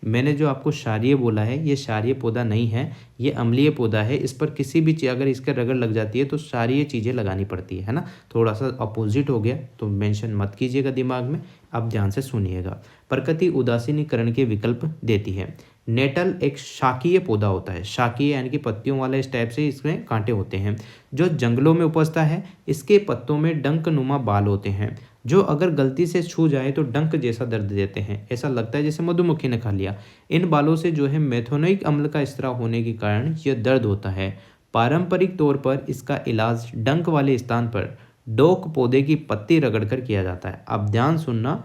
मैंने जो आपको क्षारीय बोला है ये क्षारीय पौधा नहीं है, ये अम्लीय पौधा है। इस पर किसी भी चीज़ अगर इसके रगड़ लग जाती है तो क्षारीय चीज़ें लगानी पड़ती है ना। थोड़ा सा अपोजिट हो गया तो मेंशन मत कीजिएगा दिमाग में, आप ध्यान से सुनिएगा। प्रकृति उदासीनीकरण के विकल्प देती है। नेटल एक शाकीय पौधा होता है, शाकीय यानी कि पत्तियों वाला, इस टाइप से इसमें कांटे होते हैं, जो जंगलों में उपजता है। इसके पत्तों में डंक नुमा बाल होते हैं जो अगर गलती से छू जाए तो डंक जैसा दर्द देते हैं, ऐसा लगता है जैसे मधुमक्खी ने खा लिया। इन बालों से जो है मेथोनिक अम्ल का स्त्राव होने के कारण यह दर्द होता है। पारंपरिक तौर पर इसका इलाज डंक वाले स्थान पर डोक पौधे की पत्ती रगड़कर किया जाता है। अब ध्यान सुनना,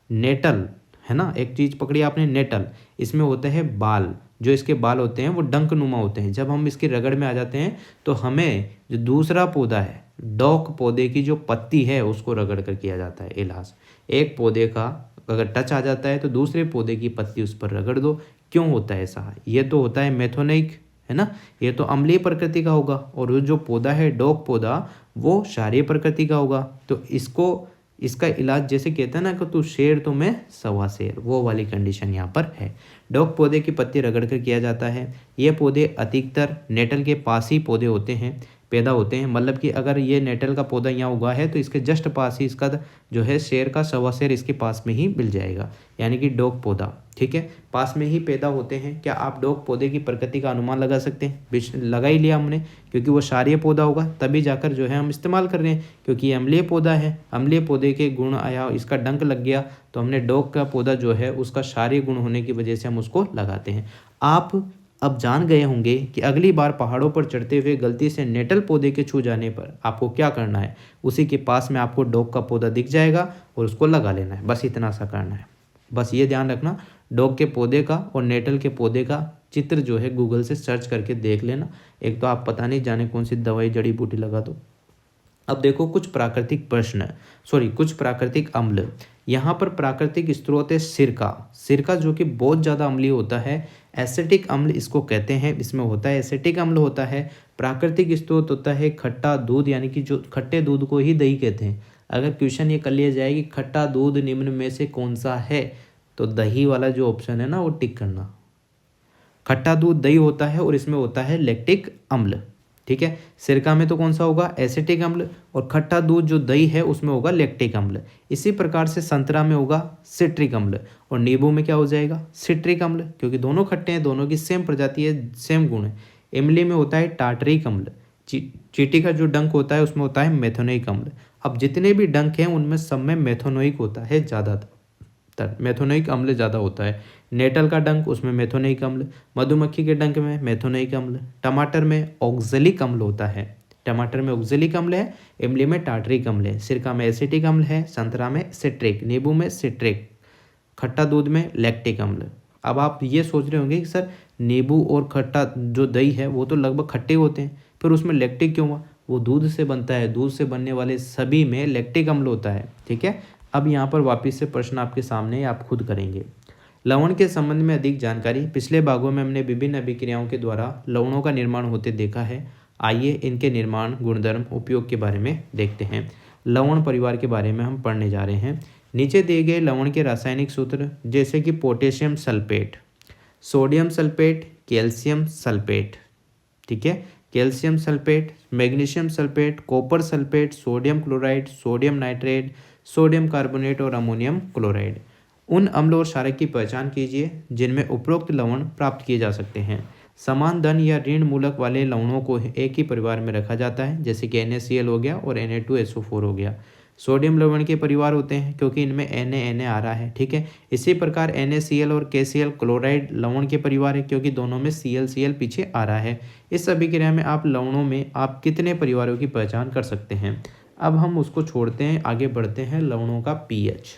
नेटल है ना, एक चीज़ पकड़ी आपने, नेटल, इसमें होते हैं बाल, जो इसके बाल होते हैं वो डंक नुमा होते हैं। जब हम इसकी रगड़ में आ जाते हैं तो हमें जो दूसरा पौधा है, डॉक पौधे की जो पत्ती है, उसको रगड़ कर किया जाता है इलाज। एक पौधे का अगर टच आ जाता है तो दूसरे पौधे की पत्ती उस पर रगड़ दो। क्यों होता है ऐसा? ये तो होता है मेथोनिक, है ना, ये तो अम्लीय प्रकृति का होगा, और वो जो पौधा है डॉक पौधा वो क्षारीय प्रकृति का होगा। तो इसका इलाज जैसे कहते हैं ना कि तू शेर तो मैं सवा शेर, वो वाली कंडीशन यहाँ पर है। डॉक पौधे की पत्ती रगड़ कर किया जाता है। ये पौधे अधिकतर नेटल के पास ही पौधे होते हैं, पैदा होते हैं। मतलब कि अगर ये नेटल का पौधा यहाँ उगा है तो इसके जस्ट पास ही इसका जो है शेर का सवा शेर इसके पास में ही मिल जाएगा, यानी कि डॉक पौधा, ठीक है, पास में ही पैदा होते हैं। क्या आप डॉक पौधे की प्रकृति का अनुमान लगा सकते हैं? लगा ही लिया हमने, क्योंकि वो क्षारीय पौधा होगा तभी जाकर जो है हम इस्तेमाल कर रहे हैं, क्योंकि ये अम्लीय पौधा है। अम्लीय पौधे के गुण आया, इसका डंक लग गया, तो हमने डॉक का पौधा जो है उसका क्षारीय गुण होने की वजह से हम उसको लगाते हैं। आप अब जान गए होंगे कि अगली बार पहाड़ों पर चढ़ते हुए गलती से नेटल पौधे के छू जाने पर आपको क्या करना है। उसी के पास में आपको डॉग का पौधा दिख जाएगा और उसको लगा लेना है, बस इतना सा करना है। बस ये ध्यान रखना, डॉग के पौधे का और नेटल के पौधे का चित्र जो है गूगल से सर्च करके देख लेना। एक तो आप पता नहीं जाने कौन सी दवाई जड़ी बूटी लगा दो। अब देखो कुछ प्राकृतिक अम्ल। यहाँ पर प्राकृतिक स्रोत है सिरका जो कि बहुत ज़्यादा अम्लीय होता है। एसिटिक अम्ल इसको कहते हैं, इसमें होता है एसिटिक अम्ल होता है। प्राकृतिक स्रोत होता है खट्टा दूध, यानी कि जो खट्टे दूध को ही दही कहते हैं। अगर क्वेश्चन ये कर लिया जाए कि खट्टा दूध निम्न में से कौन सा है, तो दही वाला जो ऑप्शन है ना वो टिक करना। खट्टा दूध दही होता है और इसमें होता है लैक्टिक अम्ल, ठीक है। सिरका में तो कौन सा होगा? एसिटिक अम्ल, और खट्टा दूध जो दही है उसमें होगा लैक्टिक अम्ल। इसी प्रकार से संतरा में होगा सिट्रिक अम्ल, और नींबू में क्या हो जाएगा? सिट्रिक अम्ल, क्योंकि दोनों खट्टे हैं, दोनों की सेम प्रजाति है, सेम गुण है। इमली में होता है टार्टरिक अम्ल। चींटी का जो डंक होता है उसमें होता है मेथोनिक अम्ल। अब जितने भी डंक हैं उनमें सब में मेथोनोइक होता है, ज़्यादातर मेथोनोइक अम्ल ज़्यादा होता है। नेटल का डंक, उसमें मेथोनोइक अम्ल। मधुमक्खी के डंक में मेथोनोइक अम्ल। टमाटर में ऑक्जेलिक अम्ल होता है, टमाटर में ऑक्जेलिक अम्ल है। इमली में टार्टरिक अम्ल है। सिरका में एसिटिक अम्ल है। संतरा में सिट्रिक, नींबू में सिट्रिक, खट्टा दूध में लैक्टिक अम्ल। अब आप ये सोच रहे होंगे कि सर नींबू और खट्टा जो दही है वो तो लगभग खट्टे होते हैं, फिर उसमें लैक्टिक क्यों हुआ? वो दूध से बनता है, दूध से बनने वाले सभी में लैक्टिक अम्ल होता है, ठीक है। अब यहाँ पर वापस से प्रश्न आपके सामने, आप खुद करेंगे। लवण के संबंध में अधिक जानकारी। पिछले भागों में हमने विभिन्न अभिक्रियाओं के द्वारा लवणों का निर्माण होते देखा है। आइए इनके निर्माण, गुणधर्म, उपयोग के बारे में देखते हैं। लवण परिवार के बारे में हम पढ़ने जा रहे हैं। नीचे दिए गए लवण के रासायनिक सूत्र, जैसे कि potassium sulphate, sodium sulphate, calcium sulphate, ठीक है, calcium sulphate, magnesium sulphate, copper sulphate, sodium chloride, sodium nitrate, sodium carbonate और अमोनियम क्लोराइड। उन अम्ल और क्षारक की पहचान कीजिए जिनमें उपरोक्त लवण प्राप्त किए जा सकते हैं। समान धन या ऋण मूलक वाले लवणों को एक ही परिवार में रखा जाता है, जैसे कि NaCl हो गया और Na2SO4 हो गया। सोडियम लवण के परिवार होते हैं क्योंकि इनमें Na आ रहा है, ठीक है। इसी प्रकार NaCl और KCl क्लोराइड लवण के परिवार है क्योंकि दोनों में Cl पीछे आ रहा है। इस अभिक्रिया में आप लवणों में आप कितने परिवारों की पहचान कर सकते हैं? अब हम उसको छोड़ते हैं, आगे बढ़ते हैं। लवणों का pH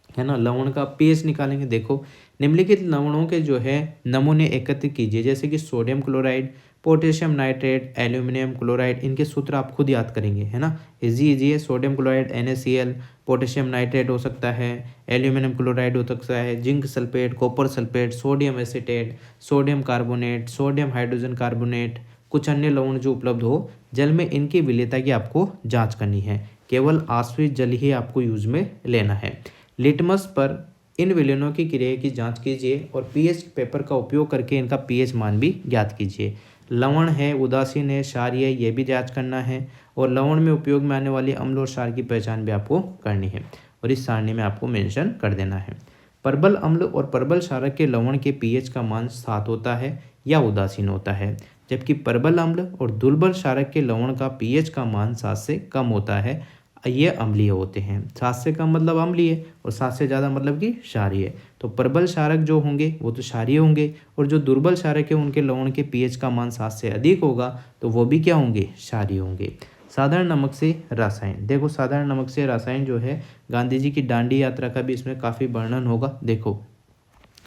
है ना, लवण का pH निकालेंगे। देखो निम्नलिखित लवणों के जो है नमूने एकत्र कीजिए, जैसे कि sodium chloride, potassium nitrate, aluminium chloride. इनके सूत्र आप खुद याद करेंगे, है ना, इजी है। Sodium chloride NaCl, potassium nitrate हो सकता है, एल्यूमिनियम क्लोराइड हो सकता है, zinc sulphate, copper sulphate, sodium acetate, sodium carbonate, sodium hydrogen carbonate, कुछ अन्य लवण जो उपलब्ध हो। जल में इनकी विलेयता की आपको जाँच करनी है। केवल आश्रित जल ही आपको यूज में लेना है। लिटमस पर इन विलयनों की क्रिया की जांच कीजिए और pH पेपर का उपयोग करके इनका pH मान भी ज्ञात कीजिए। लवण है, उदासीन है, क्षारीय है, ये भी जांच करना है। और लवण में उपयोग में आने वाली अम्ल और क्षार की पहचान भी आपको करनी है और इस सारणी में आपको मेंशन कर देना है। प्रबल अम्ल और प्रबल क्षारक के लवण के pH का मान 7 होता है या उदासीन होता है, जबकि प्रबल अम्ल और दुर्बल क्षारक के लवण का pH का मान 7 से कम होता है। ये अम्लीय होते हैं। 7 से कम मतलब अम्लीय और 7 से ज़्यादा मतलब कि क्षारीय। तो प्रबल क्षारक जो होंगे वो तो क्षारीय होंगे और जो दुर्बल क्षारक है उनके लवण के पीएच का मान 7 से अधिक होगा तो वो भी क्या होंगे, क्षारीय होंगे। साधारण नमक से रसायन, देखो साधारण नमक से रसायन जो है, गांधी जी की दांडी यात्रा का भी इसमें काफ़ी वर्णन होगा। देखो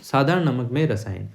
साधारण नमक में रसायन,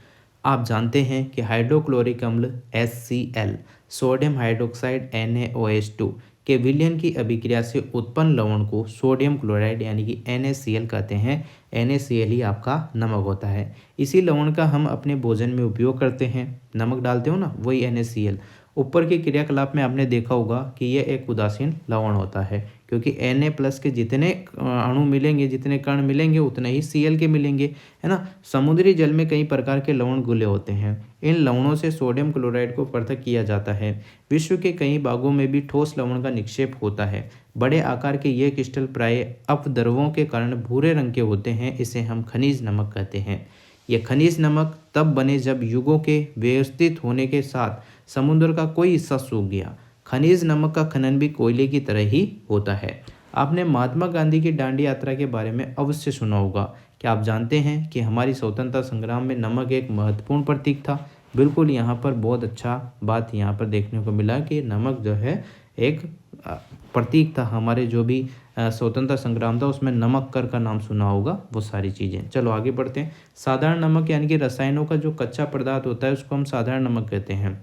आप जानते हैं कि हाइड्रोक्लोरिक अम्ल HCl, सोडियम हाइड्रोक्साइड NaOH2 के विलयन की अभिक्रिया से उत्पन्न लवण को सोडियम क्लोराइड यानी कि NaCl कहते हैं। NaCl ही आपका नमक होता है। इसी लवण का हम अपने भोजन में उपयोग करते हैं, नमक डालते हो ना, वही NaCl। ऊपर के क्रियाकलाप में आपने देखा होगा कि यह एक उदासीन लवण होता है, क्योंकि Na+ के जितने अणु मिलेंगे, जितने कण मिलेंगे उतने ही Cl के मिलेंगे, है ना। समुद्री जल में कई प्रकार के लवण घुले होते हैं। इन लवणों से सोडियम क्लोराइड को पृथक किया जाता है। विश्व के कई भागों में भी ठोस लवण का निक्षेप होता है। बड़े आकार के ये क्रिस्टल प्राय अपद्रवों के कारण भूरे रंग के होते हैं। इसे हम खनिज नमक कहते हैं। ये खनिज नमक तब बने जब युगों के व्यवस्थित होने के साथ समुद्र का कोई हिस्सा सूख गया। खनिज नमक का खनन भी कोयले की तरह ही होता है। आपने महात्मा गांधी की दांडी यात्रा के बारे में अवश्य सुना होगा। क्या आप जानते हैं कि हमारी स्वतंत्रता संग्राम में नमक एक महत्वपूर्ण प्रतीक था? बिल्कुल, यहाँ पर बहुत अच्छा बात यहाँ पर देखने को मिला कि नमक जो है एक प्रतीक था। हमारे जो भी स्वतंत्रता संग्राम था उसमें नमक कर का नाम सुना होगा, वो सारी चीज़ें। चलो आगे बढ़ते हैं। साधारण नमक यानी कि रसायनों का जो कच्चा पदार्थ होता है उसको हम साधारण नमक कहते हैं।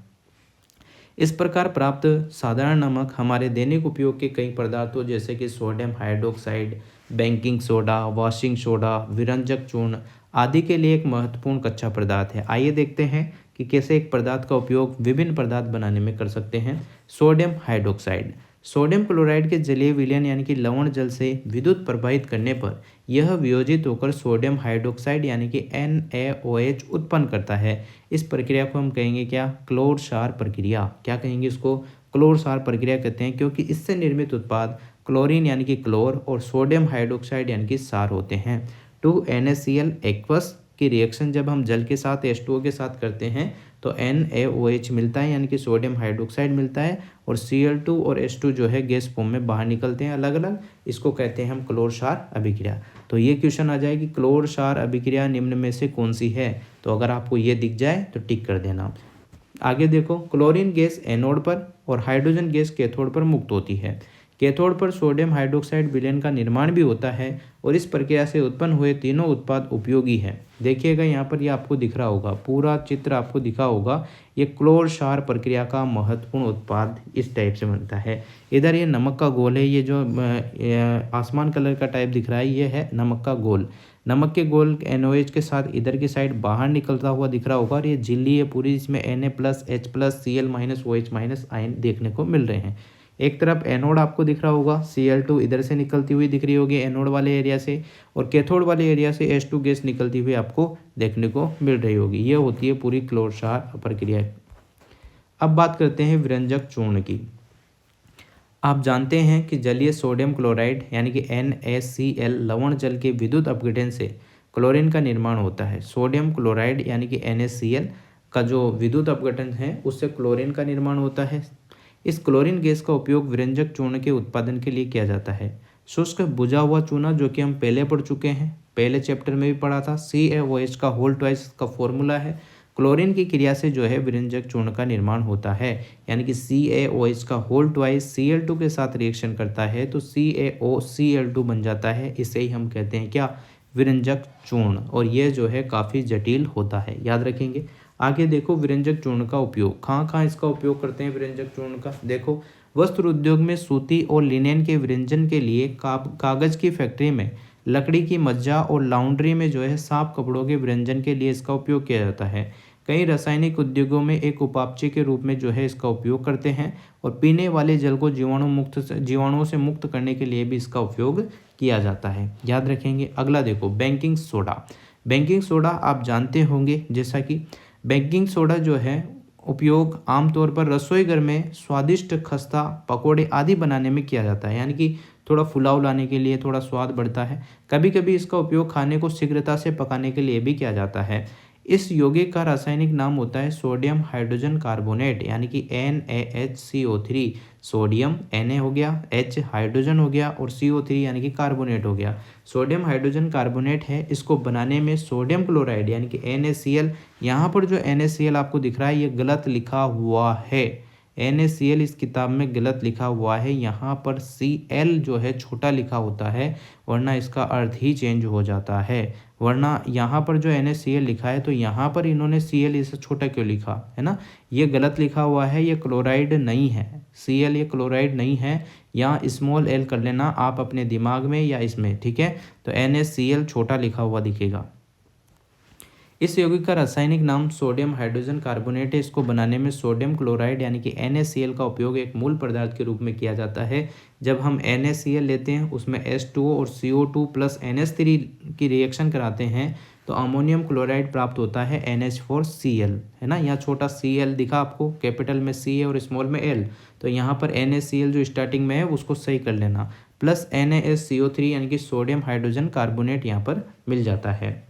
इस प्रकार प्राप्त साधारण नमक हमारे दैनिक उपयोग के कई पदार्थों जैसे कि sodium hydroxide, baking soda, washing soda, विरंजक चूर्ण आदि के लिए एक महत्वपूर्ण कच्चा पदार्थ है। आइए देखते हैं कि कैसे एक पदार्थ का उपयोग विभिन्न पदार्थ बनाने में कर सकते हैं। सोडियम हाइड्रोक्साइड, सोडियम क्लोराइड के जलीय विलयन यानी कि लवण जल से विद्युत प्रवाहित करने पर यह वियोजित होकर सोडियम हाइड्रोक्साइड यानी कि NaOH उत्पन्न करता है। इस प्रक्रिया को हम कहेंगे क्या? क्लोर क्षार प्रक्रिया। क्या कहेंगे इसको? क्लोर क्षार प्रक्रिया कहते हैं, क्योंकि इससे निर्मित उत्पाद क्लोरीन यानी कि क्लोर और सोडियम हाइड्रोक्साइड यानी कि क्षार होते हैं। 2NaCl एक्वस की रिएक्शन जब हम जल के साथ H2O के साथ करते हैं तो NaOH मिलता है यानी कि सोडियम हाइड्रोक्साइड मिलता है और Cl2 और H2 जो है गैस फॉर्म में बाहर निकलते हैं अलग अलग। इसको कहते हैं हम क्लोर क्षार अभिक्रिया। तो ये क्वेश्चन आ जाए कि क्लोर क्षार अभिक्रिया निम्न में से कौन सी है? तो अगर आपको ये दिख जाए तो टिक कर देना। आगे देखो, क्लोरीन गैस एनोड पर और हाइड्रोजन गैस कैथोड पर मुक्त होती है। कैथोड पर सोडियम हाइड्रोक्साइड विलयन का निर्माण भी होता है और इस प्रक्रिया से उत्पन्न हुए तीनों उत्पाद उपयोगी हैं। देखिएगा यहाँ पर ये आपको दिख रहा होगा, पूरा चित्र आपको दिखा होगा। ये क्लोर क्षार प्रक्रिया का महत्वपूर्ण उत्पाद इस टाइप से बनता है। इधर ये नमक का गोल है, ये जो आसमान कलर का टाइप दिख रहा है ये है नमक का गोल। नमक के गोल NaOH के साथ इधर की साइड बाहर निकलता हुआ दिख रहा होगा और ये झिल्ली है पूरी, इसमें Na+H+Cl- आयन देखने को मिल रहे हैं। एक तरफ एनोड आपको दिख रहा होगा, Cl2 इधर से निकलती हुई दिख रही होगी एनोड वाले एरिया से, और कैथोड वाले एरिया से H2 गैस निकलती हुई आपको देखने को मिल रही होगी। ये होती है पूरी क्लोर क्षार प्रक्रिया। अब बात करते हैं विरंजक चूर्ण की। आप जानते हैं कि जलीय सोडियम क्लोराइड यानी कि NaCl लवण जल के विद्युत अपघटन से क्लोरीन का निर्माण होता है। सोडियम क्लोराइड यानी कि NaCl का जो विद्युत अपघटन है उससे क्लोरीन का निर्माण होता है। इस क्लोरीन गैस का उपयोग विरंजक चूर्ण के उत्पादन के लिए किया जाता है। शुष्क बुझा हुआ चूना, जो कि हम पहले पढ़ चुके हैं, पहले चैप्टर में भी पढ़ा था, CaOH का होल ट्वाइस का फॉर्मूला है। क्लोरीन की क्रिया से जो है विरंजक चूर्ण का निर्माण होता है, यानी कि CaOH का होल ट्वाइस Cl2 के साथ रिएक्शन करता है तो CaOCl2 बन जाता है। इसे ही हम कहते हैं क्या? विरंजक चूर्ण। और यह जो है काफ़ी जटिल होता है, याद रखेंगे। आगे देखो, विरंजक चूर्ण का उपयोग कहाँ कहाँ इसका उपयोग करते हैं विरंजक चूर्ण का। देखो, वस्त्र उद्योग में सूती और लिनेन के विरंजन के लिए, कागज़ की फैक्ट्री में, लकड़ी की मज्जा और लाउंड्री में जो है साफ कपड़ों के विरंजन के लिए इसका उपयोग किया जाता है। कई रासायनिक उद्योगों में एक उपापचय के रूप में जो है इसका उपयोग करते हैं और पीने वाले जल को जीवाणुओं से मुक्त करने के लिए भी इसका उपयोग किया जाता है, याद रखेंगे। अगला देखो, बेकिंग सोडा। बेकिंग सोडा आप जानते होंगे, जैसा कि बेकिंग सोडा जो है उपयोग आमतौर पर रसोई घर में स्वादिष्ट खस्ता, पकोड़े आदि बनाने में किया जाता है, यानी कि थोड़ा फुलाव लाने के लिए, थोड़ा स्वाद बढ़ता है। कभी कभी इसका उपयोग खाने को शीघ्रता से पकाने के लिए भी किया जाता है। इस यौगिक का रासायनिक नाम होता है सोडियम हाइड्रोजन कार्बोनेट यानी कि NaHCO3। सोडियम Na हो गया, H हाइड्रोजन हो गया और CO3 यानी कि कार्बोनेट हो गया। सोडियम हाइड्रोजन कार्बोनेट है, इसको बनाने में सोडियम क्लोराइड यानी कि NaCl, यहाँ पर जो NaCl आपको दिख रहा है ये गलत लिखा हुआ है। NaCl इस किताब में गलत लिखा हुआ है, यहाँ पर Cl जो है छोटा लिखा होता है, वरना इसका अर्थ ही चेंज हो जाता है। वरना यहाँ पर जो NaCl लिखा है तो यहाँ पर इन्होंने Cl इसे छोटा क्यों लिखा है ना, ये गलत लिखा हुआ है, ये क्लोराइड नहीं है। Cl ये क्लोराइड नहीं है, यहाँ स्मॉल l कर लेना आप अपने दिमाग में या इसमें, ठीक है। तो NaCl छोटा लिखा हुआ दिखेगा। इस यौगिक का रासायनिक नाम सोडियम हाइड्रोजन कार्बोनेट है, इसको बनाने में सोडियम क्लोराइड यानी कि NaCl का उपयोग एक मूल पदार्थ के रूप में किया जाता है। जब हम NaCl लेते हैं उसमें H2O और CO2 प्लस NH3 की रिएक्शन कराते हैं तो अमोनियम क्लोराइड प्राप्त होता है NH4Cl, है ना। यहाँ छोटा Cl दिखा आपको, कैपिटल में C है और स्मॉल में L, तो यहाँ पर NaCl जो स्टार्टिंग में है उसको सही कर लेना, प्लस NaSCO3 यानी कि सोडियम हाइड्रोजन कार्बोनेट यहाँ पर मिल जाता है।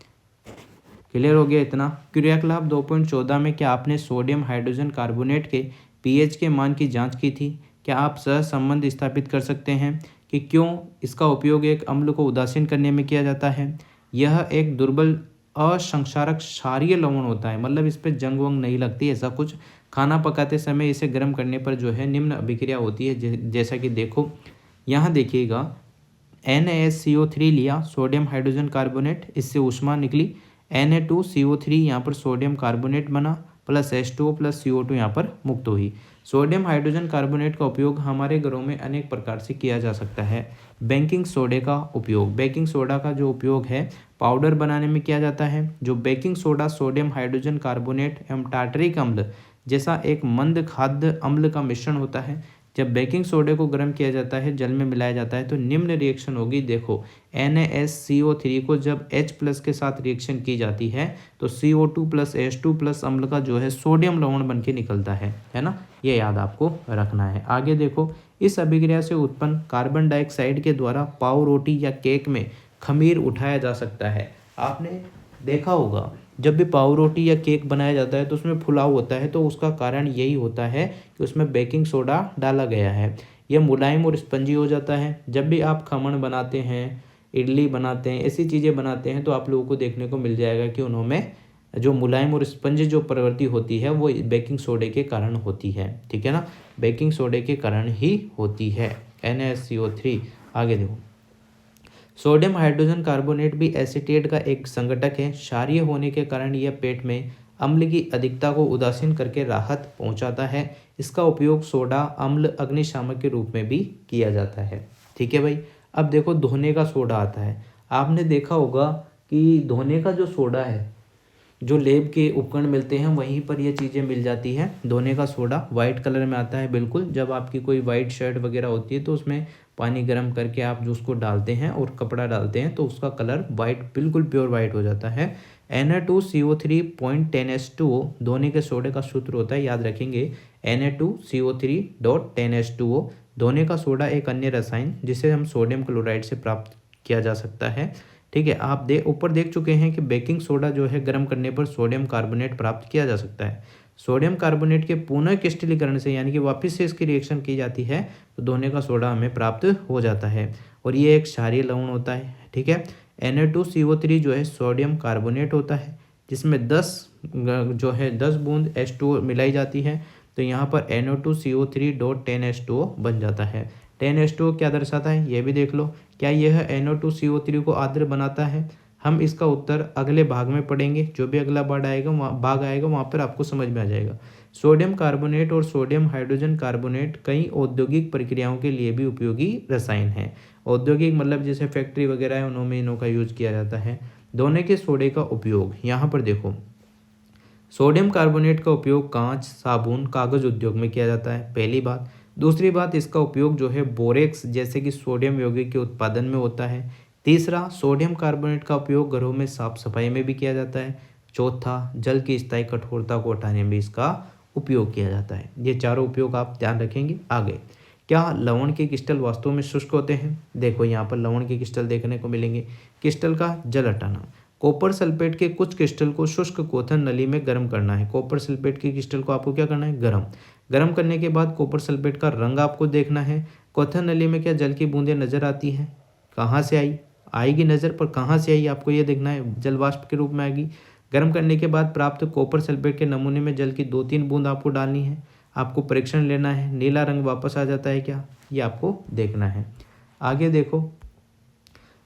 क्लियर हो गया इतना। क्रियाकलाप 2.14 में क्या आपने सोडियम हाइड्रोजन कार्बोनेट के pH के मान की जांच की थी? क्या आप सहसंबंध स्थापित कर सकते हैं कि क्यों इसका उपयोग एक अम्ल को उदासीन करने में किया जाता है? यह एक दुर्बल असंक्षारक क्षारीय लवण होता है, मतलब इस पर जंग वंग नहीं लगती ऐसा कुछ। खाना पकाते समय इसे गर्म करने पर जो है निम्न अभिक्रिया होती है, जैसा कि देखो यहाँ देखिएगा, NaSCO3 लिया, सोडियम हाइड्रोजन कार्बोनेट, इससे ऊष्मा निकली, Na2CO3 यहाँ पर सोडियम कार्बोनेट बना, प्लस H2O प्लस CO2 यहाँ पर मुक्त हुई। सोडियम हाइड्रोजन कार्बोनेट का उपयोग हमारे घरों में अनेक प्रकार से किया जा सकता है। बेकिंग सोडे का उपयोग, बेकिंग सोडा का जो उपयोग है पाउडर बनाने में किया जाता है। जो baking soda sodium hydrogen carbonate एवं टार्टरिक अम्ल जैसा एक मंद खाद्य अम्ल का मिश्रण होता है। जब बेकिंग सोडे को गर्म किया जाता है, जल में मिलाया जाता है तो निम्न रिएक्शन होगी। देखो NaSCO3 को जब H प्लस के साथ रिएक्शन की जाती है तो CO2 प्लस H2 प्लस अम्ल का जो है सोडियम लवण बन के निकलता है ना, ये याद आपको रखना है। आगे देखो, इस अभिक्रिया से उत्पन्न कार्बन डाइऑक्साइड के द्वारा पाव रोटी या केक में खमीर उठाया जा सकता है। आपने देखा होगा जब भी पाव रोटी या केक बनाया जाता है तो उसमें फुलाव होता है, तो उसका कारण यही होता है कि उसमें बेकिंग सोडा डाला गया है। यह मुलायम और स्पंजी हो जाता है। जब भी आप खमण बनाते हैं, इडली बनाते हैं, ऐसी चीज़ें बनाते हैं तो आप लोगों को देखने को मिल जाएगा कि उनमें जो मुलायम और स्पंज जो प्रवृत्ति होती है वो बेकिंग सोडे के कारण होती है, ठीक है ना, बेकिंग सोडे के कारण ही होती है NaCO3। आगे देखो, सोडियम हाइड्रोजन कार्बोनेट भी एसीटेट का एक संघटक है। क्षारीय होने के कारण यह पेट में अम्ल की अधिकता को उदासीन करके राहत पहुंचाता है। इसका उपयोग सोडा अम्ल अग्निशामक के रूप में भी किया जाता है, ठीक है भाई। अब देखो धोने का सोडा आता है। आपने देखा होगा कि धोने का जो सोडा है, जो लेब के उपकरण मिलते हैं वहीं पर ये चीज़ें मिल जाती है। धोने का सोडा वाइट कलर में आता है बिल्कुल। जब आपकी कोई वाइट शर्ट वगैरह होती है तो उसमें पानी गर्म करके आप जो उसको डालते हैं और कपड़ा डालते हैं तो उसका कलर वाइट, बिल्कुल प्योर वाइट हो जाता है। Na2CO3.10H2O धोने के सोडे का सूत्र होता है, याद रखेंगे, Na2CO3.10H2O। धोने का सोडा एक अन्य रसायन जिसे हम सोडियम क्लोराइड से प्राप्त किया जा सकता है, ठीक है। आप ऊपर देख चुके हैं कि बेकिंग सोडा जो है गर्म करने पर सोडियम कार्बोनेट प्राप्त किया जा सकता है। सोडियम कार्बोनेट के पुनः क्रिस्टलीकरण से यानी कि वापस से इसकी रिएक्शन की जाती है तो धोने का सोडा हमें प्राप्त हो जाता है और ये एक क्षारीय लवण होता है, ठीक है। Na2CO3 जो है सोडियम कार्बोनेट होता है जिसमें 10 बूंद H2O मिलाई जाती है, तो यहाँ पर Na2CO3.10H2O बन जाता है। 10H2O क्या दर्शाता है ये भी देख लो। क्या यह Na2CO3 को आर्द्र बनाता है? हम इसका उत्तर अगले भाग में पढ़ेंगे। जो भी अगला भाग आएगा वहाँ पर आपको समझ में आ जाएगा। सोडियम कार्बोनेट और सोडियम हाइड्रोजन कार्बोनेट कई औद्योगिक प्रक्रियाओं के लिए भी उपयोगी रसायन हैं। औद्योगिक मतलब जैसे फैक्ट्री वगैरह है उनमें इनों का यूज किया जाता है। धोने के सोडे का उपयोग, यहाँ पर देखो, सोडियम कार्बोनेट का उपयोग कांच, साबुन, कागज उद्योग में किया जाता है, पहली बात। दूसरी बात, इसका उपयोग जो है बोरेक्स जैसे कि सोडियम यौगिक के उत्पादन में होता है। तीसरा, सोडियम कार्बोनेट का उपयोग घरों में साफ सफाई में भी किया जाता है। चौथा, जल की स्थायी कठोरता को हटाने में इसका उपयोग किया जाता है। ये चारों उपयोग आप ध्यान रखेंगे। आगे, क्या लवण के क्रिस्टल वास्तव में शुष्क होते हैं? देखो यहाँ पर लवण के क्रिस्टल देखने को मिलेंगे। क्रिस्टल का जल हटाना, कॉपर सल्फेट के कुछ क्रिस्टल को शुष्क क्वथन नली में गर्म करना है। कॉपर सल्फेट के क्रिस्टल को आपको क्या करना है, गर्म करने के बाद कॉपर सल्फेट का रंग आपको देखना है। क्वथन नली में क्या जल की बूंदें नजर आती हैं, कहाँ से आएगी नज़र, पर कहाँ से आई आपको ये देखना है, जल वाष्प के रूप में आएगी। गर्म करने के बाद प्राप्त कॉपर सल्फेट के नमूने में जल की 2-3 बूंद आपको डालनी है। आपको परीक्षण लेना है, नीला रंग वापस आ जाता है क्या, ये आपको देखना है। आगे देखो,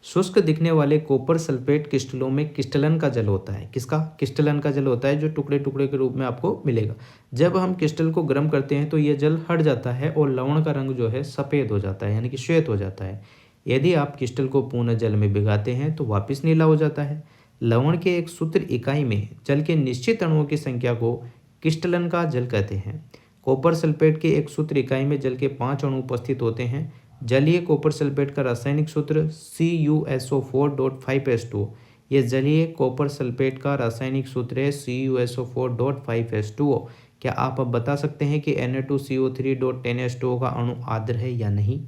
शुष्क दिखने वाले कॉपर सल्फेट क्रिस्टलों में क्रिस्टलन का जल होता है। किसका, क्रिस्टलन का जल होता है, जो टुकड़े टुकड़े के रूप में आपको मिलेगा। जब हम क्रिस्टल को गर्म करते हैं तो यह जल हट जाता है और लवण का रंग जो है सफ़ेद हो जाता है, यानी कि श्वेत हो जाता है। यदि आप क्रिस्टल को पुनः जल में भिगाते हैं तो वापस नीला हो जाता है। लवण के एक सूत्र इकाई में जल के निश्चित अणुओं की संख्या को क्रिस्टलन का जल कहते हैं। कॉपर सल्फेट के एक सूत्र इकाई में जल के 5 अणु उपस्थित होते हैं। जलीय कॉपर सल्फेट का रासायनिक सूत्र CuSO4.5H2। यह जलीय कॉपर सल्फेट का रासायनिक सूत्र है CuSO4.5H2O। क्या आप अब बता सकते हैं कि Na2CO3.10H2O का अणु आर्द्र है या नहीं,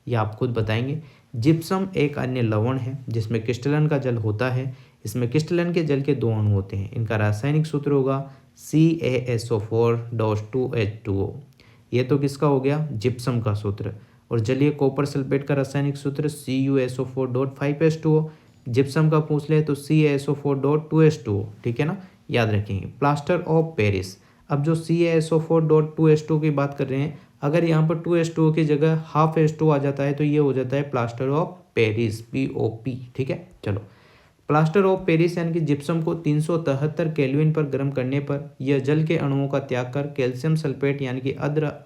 यह आप खुद बताएंगे। जिप्सम एक अन्य लवण है जिसमें क्रिस्टलन का जल होता है। इसमें क्रिस्टलन के जल के 2 अणु होते हैं। इनका रासायनिक सूत्र होगा CaSO4.2H2O। ये तो किसका हो गया, जिप्सम का सूत्र। और जलीय कॉपर सल्फेट का रासायनिक सूत्र CuSO4.5H2O। जिप्सम का पूछ ले तो CaSO4.2H2O, ठीक है ना, याद रखेंगे। प्लास्टर ऑफ पेरिस, अब जो CaSO4.2H2O की बात कर रहे हैं, अगर यहाँ पर 2H2O की जगह हाफ H2O आ जाता है तो ये हो जाता है प्लास्टर ऑफ पेरिस, POP, ठीक है। चलो, प्लास्टर ऑफ पेरिस यानी कि जिप्सम को 373 केल्विन पर गर्म करने पर यह जल के अणुओं का त्याग कर कैल्शियम सल्फेट यानी कि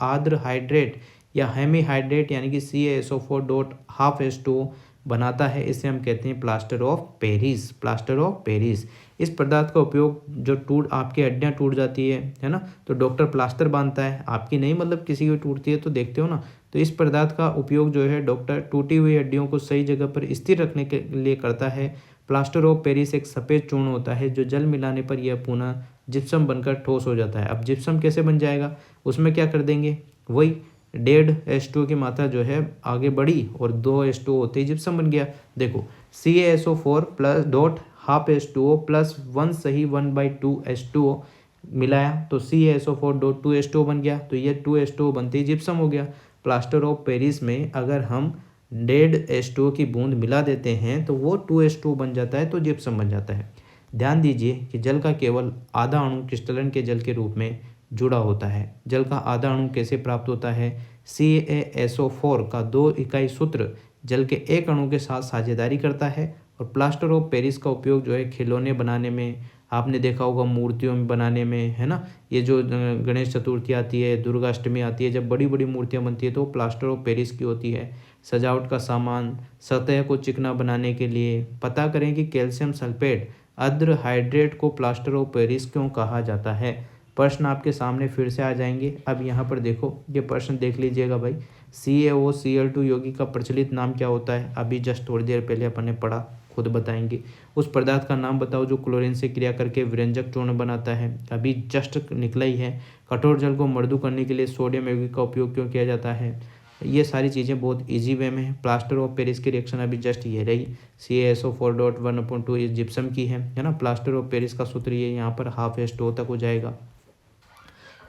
आर्द्र हाइड्रेट या हेमीहाइड्रेट यानी कि CaSO4.5H2O बनाता है। इसे हम कहते हैं plaster of Paris, plaster of Paris. इस पदार्थ का उपयोग जो आपकी हड्डियाँ टूट जाती है ना, तो डॉक्टर प्लास्टर बांधता है, आपकी नहीं, मतलब किसी की टूटती है तो देखते हो ना, तो इस पदार्थ का उपयोग जो है डॉक्टर टूटी हुई हड्डियों को सही जगह पर स्थिर रखने के लिए करता है। प्लास्टर ऑफ पेरिस एक सफ़ेद चूर्ण होता है जो जल मिलाने पर यह पुनः जिप्सम बनकर ठोस हो जाता है। अब जिप्सम कैसे बन जाएगा, उसमें क्या कर देंगे, वही डेढ़ H2O की मात्रा जो है आगे बढ़ी और 2H2O होते ही जिप्सम बन गया। देखो, CaSO4.5H2O प्लस 1 सही 1/2H2O मिलाया तो CaSO4.2H2O बन गया, तो ये 2H2O बनते ही जिप्सम हो गया। प्लास्टर ऑफ पेरिस में अगर हम डेढ़ H2O की बूंद मिला देते हैं तो वो 2H2O बन जाता है, तो जिप्सम बन जाता है। ध्यान दीजिए कि जल का केवल आधा अणु क्रिस्टलन के जल के रूप में जुड़ा होता है। जल का आधा अणु कैसे प्राप्त होता है, CaSO4 का 2 इकाई सूत्र जल के एक अणु के साथ साझेदारी करता है। और प्लास्टर ऑफ पेरिस का उपयोग जो है खिलौने बनाने में, आपने देखा होगा मूर्तियों में बनाने में, है ना, ये जो गणेश चतुर्थी आती है, दुर्गाष्टमी आती है, जब बड़ी बड़ी मूर्तियाँ बनती है तो प्लास्टर ऑफ पेरिस की होती है। सजावट का सामान, सतह को चिकना बनाने के लिए। पता करें कि कैल्शियम सल्फेट आर्द्र हाइड्रेट को प्लास्टर ऑफ पेरिस क्यों कहा जाता है। प्रश्न आपके सामने फिर से आ जाएंगे। अब यहाँ पर देखो, ये प्रश्न देख लीजिएगा भाई, CaOCl2 यौगिक का प्रचलित नाम क्या होता है, अभी जस्ट थोड़ी देर पहले अपन ने पढ़ा, खुद बताएंगे। उस पदार्थ का नाम बताओ जो क्लोरीन से क्रिया करके विरंजक चूर्ण बनाता है, अभी जस्ट निकला ही है। कठोर जल को मृदु करने के लिए सोडियम यौगिक का उपयोग क्यों किया जाता है। ये सारी चीज़ें बहुत इजी वे में है। प्लास्टर ऑफ पेरिस की रिएक्शन अभी जस्ट ये रही, CaSO4.1/2 इस जिप्सम की है ना। प्लास्टर ऑफ पेरिस का सूत्र ये यहाँ पर हाफ H2O तक हो जाएगा।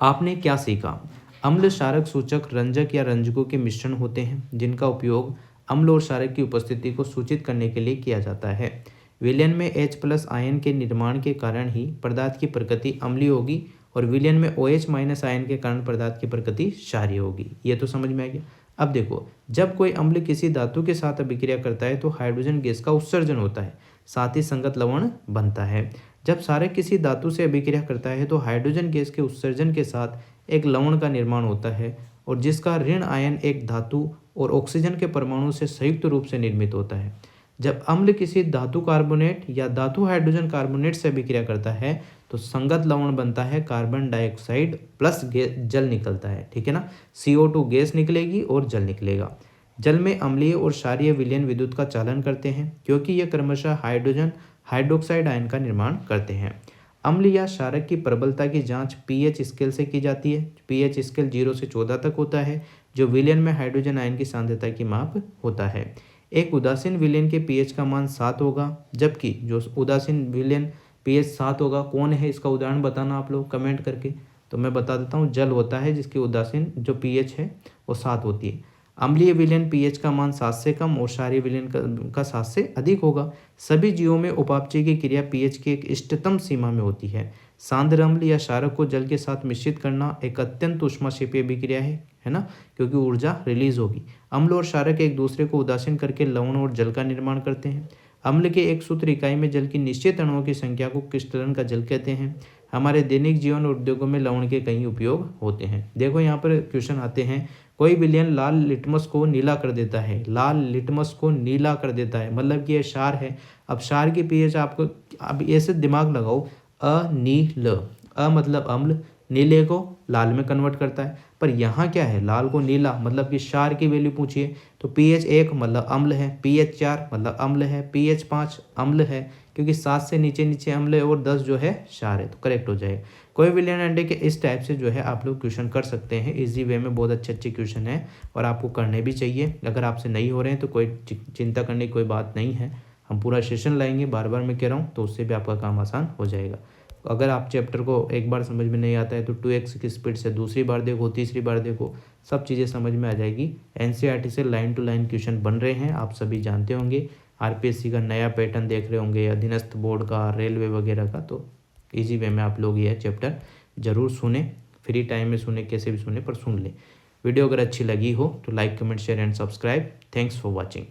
आपने क्या सीखा, अम्ल क्षारक सूचक रंजक या रंजकों के मिश्रण होते हैं जिनका उपयोग अम्ल और क्षारक की उपस्थिति को सूचित करने के लिए किया जाता है। विलयन में H+ आयन के निर्माण के कारण ही पदार्थ की प्रकृति अम्लीय होगी और विलयन में OH- आयन के कारण पदार्थ की प्रकृति क्षारीय होगी। ये तो समझ में आ गया। अब देखो, जब कोई अम्ल किसी धातु के साथ अभिक्रिया करता है तो हाइड्रोजन गैस का उत्सर्जन होता है, साथ ही संगत लवण बनता है। जब क्षारक किसी धातु से अभिक्रिया करता है तो हाइड्रोजन गैस के उत्सर्जन के साथ एक लवण का निर्माण होता है और जिसका ऋण आयन एक धातु और ऑक्सीजन के परमाणु से संयुक्त रूप से निर्मित होता है। जब अम्ल किसी धातु कार्बोनेट या धातु हाइड्रोजन कार्बोनेट से अभिक्रिया करता है तो संगत लवण बनता है, कार्बन डाइऑक्साइड प्लस जल निकलता है, ठीक है ना। CO2 गैस निकलेगी और जल निकलेगा। जल में अम्लीय और क्षारीय विलयन विद्युत का चालन करते हैं क्योंकि यह क्रमशः हाइड्रोजन हाइड्रोक्साइड आयन का निर्माण करते हैं। अम्ल या क्षारक की प्रबलता की जांच pH स्केल से की जाती है। pH स्केल 0 से 14 तक होता है जो विलयन में हाइड्रोजन आयन की सांद्रता की माप होता है। एक उदासीन विलेन के पीएच का मान 7 होगा, जबकि जो उदासीन विलेन पीएच 7 होगा, कौन है इसका उदाहरण बताना आप लोग कमेंट करके। तो मैं बता देता हूँ, जल होता है जिसकी उदासीन जो पीएच है वो 7 होती है। अम्लीय विलेन पीएच का मान 7 से कम और क्षारीय विलेन का 7 से अधिक होगा। सभी जीवों में उपापचय की क्रिया पीएच की एक इष्टतम सीमा में होती है। सांद्र अम्ल या क्षारक को जल के साथ मिश्रित करना एक अत्यंत ऊष्माक्षेपीय अभिक्रिया है ना, क्योंकि ऊर्जा रिलीज होगी। अम्ल और क्षारक एक दूसरे को उदासीन करके लवण और जल का निर्माण करते हैं। अम्ल के एक सूत्र इकाई में जल की निश्चित अणुओं की संख्या को क्रिस्टलन का जल कहते हैं। हमारे दैनिक जीवन और उद्योगों में लवण के कई उपयोग होते हैं। देखो यहाँ पर क्वेश्चन आते हैं, कोई विलयन लाल लिटमस को नीला कर देता है। लाल लिटमस को नीला कर देता है मतलब कि ये क्षार है। अब क्षार की पीएच आपको अब ऐसे दिमाग लगाओ, अनील, अ मतलब अम्ल, नीले को लाल में कन्वर्ट करता है। पर यहाँ क्या है, लाल को नीला मतलब कि क्षार की वैल्यू पूछिए तो pH 1 मतलब अम्ल है, pH 4 मतलब अम्ल है, pH 5 अम्ल है, क्योंकि 7 से नीचे नीचे अम्ल है और 10 जो है क्षार है, तो करेक्ट हो जाएगा। कोई विलयन अंडे के इस टाइप से जो है आप लोग क्वेश्चन कर सकते हैं इजी वे में। बहुत अच्छे अच्छे क्वेश्चन है और आपको करने भी चाहिए। अगर आपसे नहीं हो रहे हैं तो कोई चिंता करने की कोई बात नहीं है, हम पूरा सेशन लाएंगे, बार बार मैं कह रहा हूँ, तो उससे भी आपका काम आसान हो जाएगा। अगर आप चैप्टर को एक बार समझ में नहीं आता है तो 2x की स्पीड से दूसरी बार देखो, तीसरी बार देखो, सब चीज़ें समझ में आ जाएगी। एनसीईआरटी से लाइन टू लाइन क्वेश्चन बन रहे हैं, आप सभी जानते होंगे। आरपीएससी का नया पैटर्न देख रहे होंगे, अधीनस्थ बोर्ड का, रेलवे वगैरह का, तो इजी वे में आप लोग यह चैप्टर ज़रूर सुने, फ्री टाइम में सुने, कैसे भी सुने पर सुन लें। वीडियो अगर अच्छी लगी हो तो like, comment, share and subscribe. Thanks for watching.